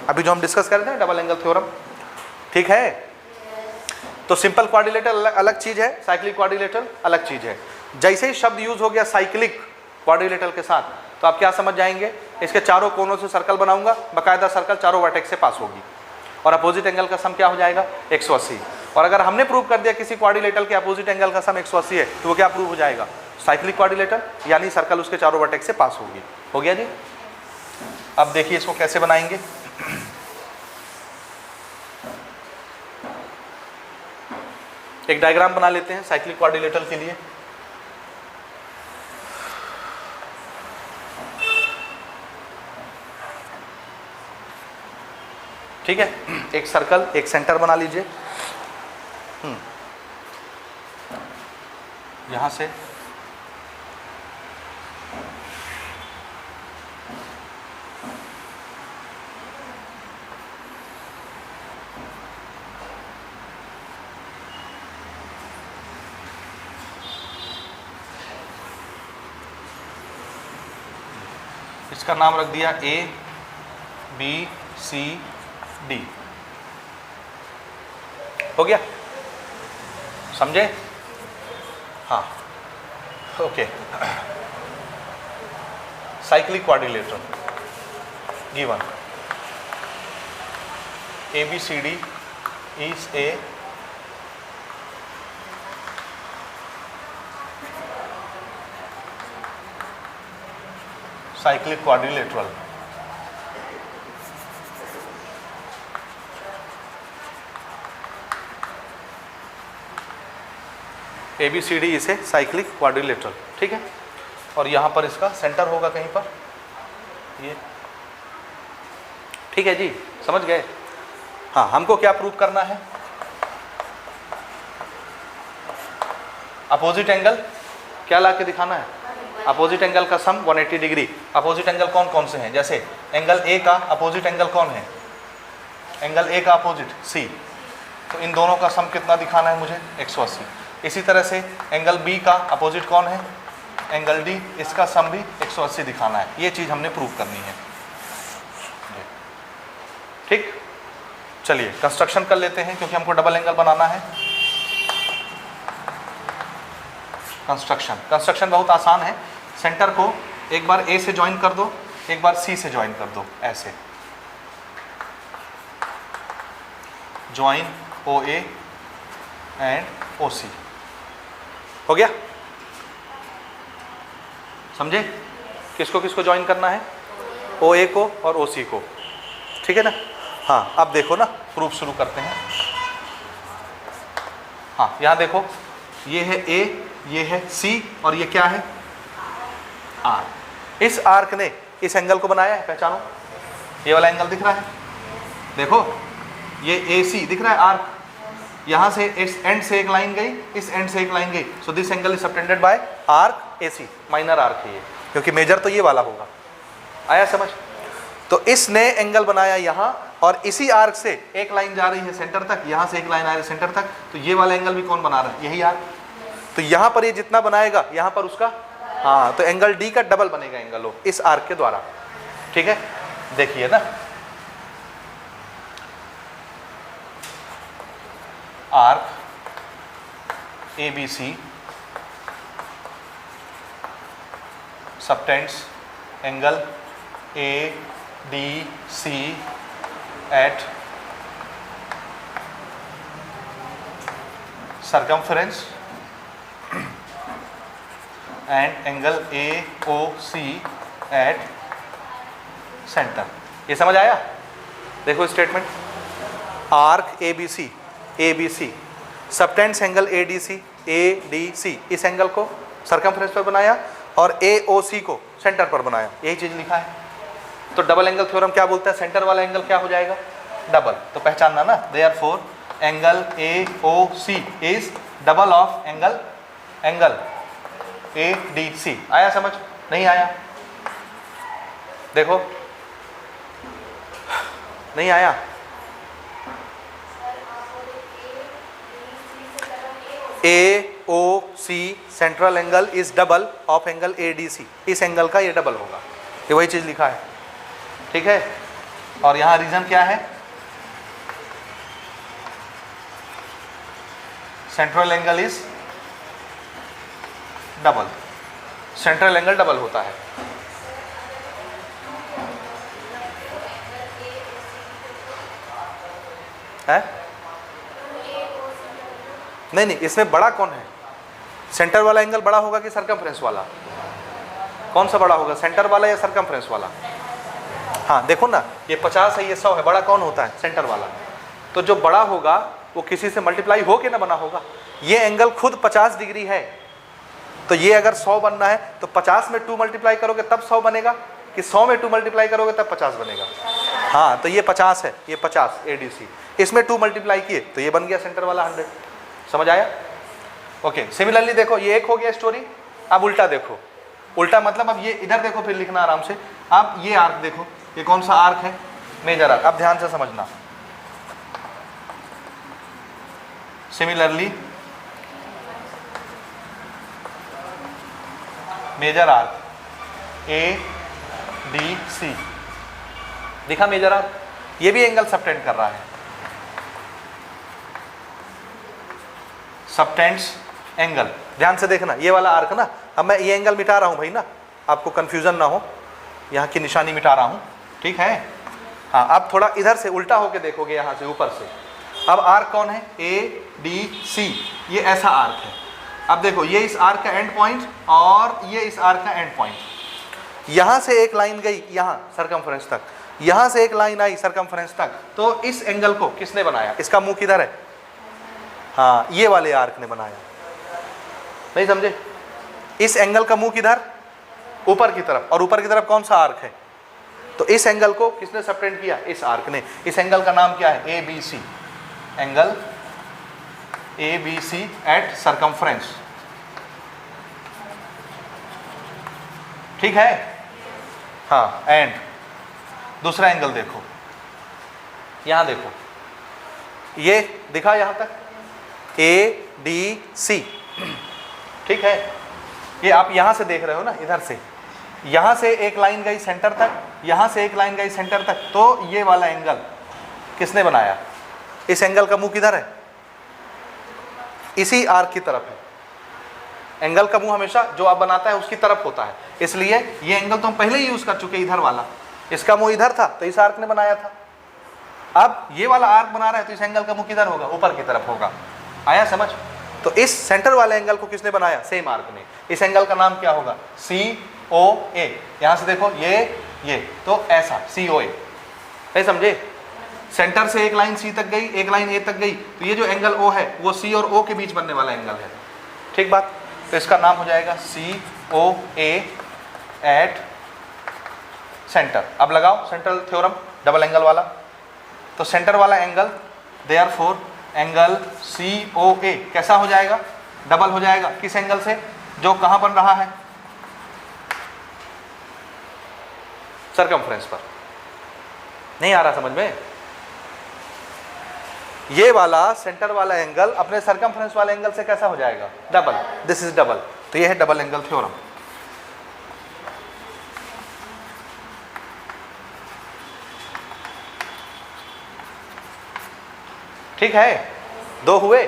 अभी जो हम डिस्कस कर रहे थे डबल एंगल थ्योरम, ठीक है। तो सिंपल क्वाड्रिलेटरल अलग चीज है, साइक्लिक क्वाड्रिलेटरल अलग चीज है। जैसे ही शब्द यूज हो गया साइक्लिक क्वाड्रिलेटरल के साथ, तो आप क्या समझ जाएंगे, इसके चारों कोनों से सर्कल बनाऊंगा, बकायदा सर्कल चारों वर्टेक्स से पास होगी, और अपोजिट एंगल का सम क्या हो जाएगा, 180। और अगर हमने प्रूव कर दिया किसी क्वाड्रिलेटरल के अपोजिट एंगल का सम 180 है, तो वो क्या प्रूव हो जाएगा, साइक्लिक क्वाड्रिलेटरल, यानी सर्कल उसके चारों वर्टेक्स से पास होगी। हो गया जी। अब देखिए इसको कैसे बनाएंगे। एक डायग्राम बना लेते हैं साइक्लिक क्वाड्रिलेटरल के लिए। ठीक है, एक सर्कल, एक सेंटर बना लीजिए। यहां से इसका नाम रख दिया A B C D। हो गया, समझे? हाँ, okay. Cyclic quadrilateral given ABCD is a cyclic quadrilateral. ABCD इसे साइक्लिक क्वाड्रिलेटरल, ठीक है। और यहाँ पर इसका सेंटर होगा कहीं पर, ये, ठीक है जी, समझ गए? हाँ, हमको क्या प्रूव करना है, अपोजिट एंगल क्या ला के दिखाना है, अपोजिट एंगल का सम 180 डिग्री। अपोजिट एंगल कौन कौन से हैं, जैसे एंगल ए का अपोजिट एंगल कौन है, एंगल ए का अपोजिट C, तो इन दोनों का सम कितना दिखाना है मुझे, 180। इसी तरह से एंगल बी का अपोजिट कौन है, एंगल डी, इसका सम भी 180 दिखाना है। ये चीज़ हमने प्रूव करनी है, ठीक। चलिए कंस्ट्रक्शन कर लेते हैं, क्योंकि हमको डबल एंगल बनाना है। कंस्ट्रक्शन बहुत आसान है। सेंटर को एक बार ए से ज्वाइन कर दो, एक बार सी से ज्वाइन कर दो, ऐसे ज्वाइन OA एंड OC। हो गया। समझे? किसको किसको ज्वाइन करना है? OA को और OC को, ठीक है ना? हाँ, अब देखो ना, प्रूफ शुरू करते हैं। हाँ, यहाँ देखो, ये है A, ये है C और ये क्या है? R। इस आर्क ने इस एंगल को बनाया है, पहचानो। ये वाला एंगल दिख रहा है, देखो ये AC दिख रहा है आर्क, यहाँ से इस एंड से एक लाइन गई, इस एंड से एक लाइन गई, सो this angle is subtended bye arc AC, minor arc है ये, क्योंकि मेजर तो ये वाला होगा। आया समझ? तो इसने एंगल बनाया यहाँ, और इसी आर्क से एक लाइन जा रही है सेंटर तक, यहाँ से एक लाइन आ रही है सेंटर तक, तो ये वाला एंगल भी कौन बना रहा है? यही आर्क। तो यहाँ पर ये जितना बनाएगा, यहाँ पर उसका, हाँ, तो एंगल D का डबल बनेगा एंगल O इस आर्क के द्वारा, ठीक है? देखिए ना, arc ABC subtends angle ADC at circumference and angle AOC at center। ये समझ आया? देखो statement, arc ABC subtends angle ADC इस एंगल को सरकमफ्रेंस पर बनाया और AOC को सेंटर पर बनाया, यही चीज लिखा है। तो डबल एंगल थ्योरम क्या बोलता है? सेंटर वाला एंगल क्या हो जाएगा? डबल। तो पहचानना ना, therefore angle AOC is double of angle ADC। आया समझ? नहीं आया? देखो, नहीं आया? AOC central angle is double of angle ADC, इस एंगल का ये डबल होगा, ये वही चीज लिखा है, ठीक है? और यहां रीजन क्या है? Central angle is double, central angle double होता है। नहीं, इसमें बड़ा कौन है? सेंटर वाला एंगल बड़ा होगा कि सरकमफ्रेंस वाला? कौन सा बड़ा होगा, सेंटर वाला या सरकमफ्रेंस वाला? हाँ देखो ना, ये 50 है, ये 100 है, बड़ा कौन होता है? सेंटर वाला। तो जो बड़ा होगा वो किसी से मल्टीप्लाई हो के ना बना होगा। ये एंगल खुद 50 डिग्री है, तो ये अगर 100 बनना है तो 50 में 2 मल्टीप्लाई करोगे तब 100 बनेगा, कि 100 में 2 मल्टीप्लाई करोगे तब 50 बनेगा? हाँ, तो ये 50 है, ये 50 ADC, इसमें 2 मल्टीप्लाई किए तो ये बन गया सेंटर वाला 100। समझ आया? ओके, सिमिलरली देखो, ये एक हो गया स्टोरी। अब उल्टा देखो, उल्टा मतलब अब ये इधर देखो, फिर लिखना आराम से। अब ये आर्क देखो, ये कौन सा आर्क है? Major arc. अब ध्यान से समझना, सिमिलरली मेजर आर्क ADC, दिखा मेजर आर्क, ये भी एंगल सबटेंड कर रहा है, सबटेंड्स एंगल। ध्यान से देखना, ये वाला आर्क ना, अब मैं ये एंगल मिटा रहा हूं भाई ना, आपको कंफ्यूजन ना हो, यहाँ की निशानी मिटा रहा हूं, ठीक है? हाँ, अब थोड़ा इधर से उल्टा होके देखोगे, यहाँ से ऊपर से। अब आर्क कौन है? ADC, ये ऐसा आर्क है। अब देखो, ये इस आर्क का एंड पॉइंट और ये इस आर्क का एंड पॉइंट। यहाँ से एक लाइन गई यहाँ सरकमफ्रेंस तक, यहाँ से एक लाइन आई सरकमफ्रेंस तक, तो इस एंगल को किसने बनाया? इसका मुंह किधर है? हाँ, ये वाले आर्क ने बनाया। नहीं समझे? इस एंगल का मुंह किधर? ऊपर की तरफ, और ऊपर की तरफ कौन सा आर्क है? तो इस एंगल को किसने सबटेंड किया? इस आर्क ने। इस एंगल का नाम क्या है? ABC, angle ABC at circumference, ठीक है? हाँ, एंड दूसरा एंगल देखो, यहां देखो, ये दिखा यहां तक ADC, ठीक है? ये आप यहां से देख रहे हो ना, इधर से, यहां से एक लाइन गई सेंटर तक, यहां से एक लाइन गई सेंटर तक, तो ये वाला एंगल किसने बनाया? इस एंगल का मुंह किधर है? इसी आर्क की तरफ है। एंगल का मुंह हमेशा जो आप बनाता है उसकी तरफ होता है, इसलिए ये एंगल तो हम पहले ही यूज कर चुके, इधर वाला। इसका मुंह इधर था तो इस आर्क ने बनाया था। अब ये वाला आर्क बना रहा है तो इस एंगल का मुंह किधर होगा? ऊपर की तरफ होगा। आया समझ? तो इस सेंटर वाले एंगल को किसने बनाया? सेम आर्क ने। इस एंगल का नाम क्या होगा? COA, यहाँ से देखो ये तो ऐसा COA, नहीं समझे? सेंटर से एक लाइन C तक गई, एक लाइन A तक गई, तो ये जो एंगल O है वो C और O के बीच बनने वाला एंगल है, ठीक बात? तो इसका नाम हो जाएगा COA एट सेंटर। अब लगाओ सेंट्रल थ्योरम डबल एंगल वाला, तो सेंटर वाला एंगल देयरफॉर एंगल COA कैसा हो जाएगा? डबल हो जाएगा। किस एंगल से? जो कहां बन रहा है? सरकमफ्रेंस पर। नहीं आ रहा समझ में? ये वाला सेंटर वाला एंगल अपने सरकमफ्रेंस वाले एंगल से कैसा हो जाएगा? डबल। दिस इज डबल, तो ये है डबल एंगल थ्योरम। ठीक है, दो हुए,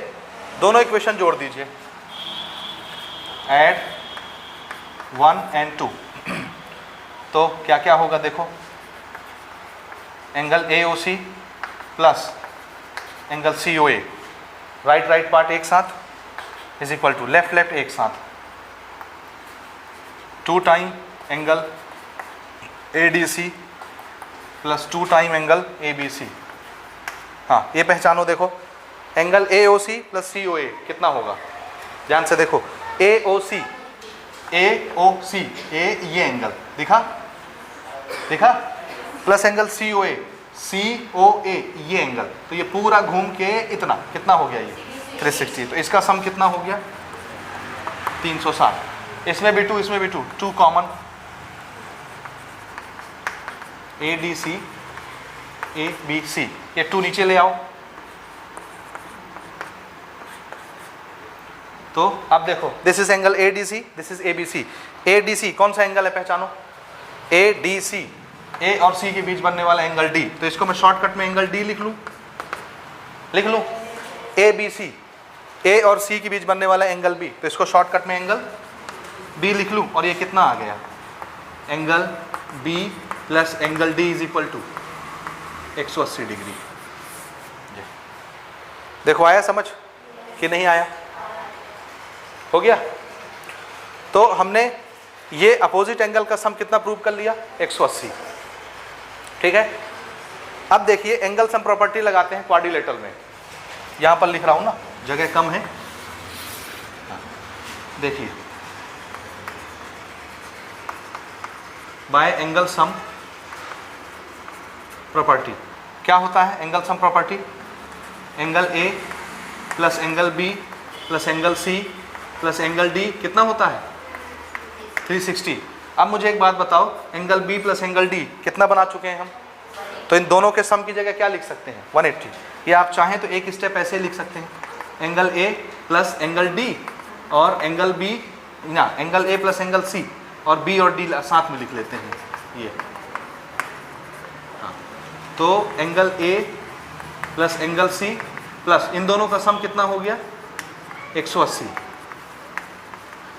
दोनों इक्वेशन जोड़ दीजिए, एड 1 and 2, तो क्या क्या होगा देखो, angle AOC plus angle COA, right part एक साथ इज इक्वल टू लेफ्ट एक साथ, 2 time angle ADC plus 2 time angle ABC। हाँ, ये पहचानो, देखो एंगल AOC प्लस COA कितना होगा? ध्यान से देखो, AOC ये एंगल दिखा प्लस एंगल COA ये एंगल, तो ये पूरा घूम के इतना कितना हो गया? ये 360। तो इसका सम कितना हो गया? 360। इसमें भी 2 कॉमन, ADC ABC, ये 2 नीचे ले आओ। तो अब देखो, this is angle ADC, this is ABC। ADC कौन सा एंगल है? पहचानो, ADC A और C के बीच बनने वाला एंगल D, तो इसको मैं शॉर्टकट में एंगल D लिख लूं। ABC A और C के बीच बनने वाला एंगल B, तो इसको शॉर्टकट में एंगल B लिख लूं, और ये कितना आ गया? Angle B plus angle D is equal to 180 degree. देखो आया समझ कि नहीं आया? हो गया? तो हमने ये अपोजिट एंगल का सम कितना प्रूव कर लिया? 180। ठीक है, अब देखिए एंगल सम प्रॉपर्टी लगाते हैं क्वाड्रिलेटरल में। यहां पर लिख रहा हूं ना, जगह कम है। देखिए, बाय एंगल सम प्रॉपर्टी क्या होता है? Angle sum property, angle A plus angle B plus angle C plus angle D कितना होता है? 360। अब मुझे एक बात बताओ, angle B plus angle D कितना बना चुके हैं हम? तो इन दोनों के सम की जगह क्या लिख सकते हैं? 180। या आप चाहें तो एक स्टेप ऐसे लिख सकते हैं, angle A plus angle D और एंगल B ना, angle A plus angle C और B और D साथ में लिख लेते हैं ये। तो angle A plus angle C plus इन दोनों का सम कितना हो गया? 180।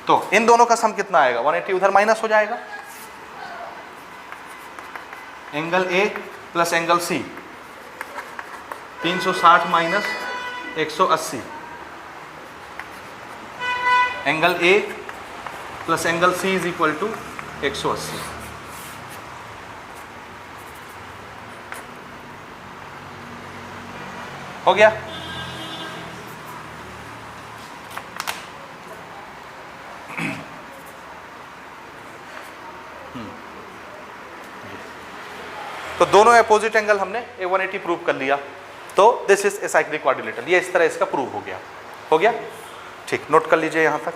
तो इन दोनों का सम कितना आएगा? 180 उधर माइनस हो जाएगा। Angle A plus angle C 360 minus 180, angle A plus angle C is equal to 180। हो गया? तो दोनों अपोजिट एंगल हमने 180 प्रूव कर लिया। तो this is A cyclic quadrilateral, ये इस तरह इसका प्रूव हो गया। ठीक, नोट कर लीजिए यहां तक।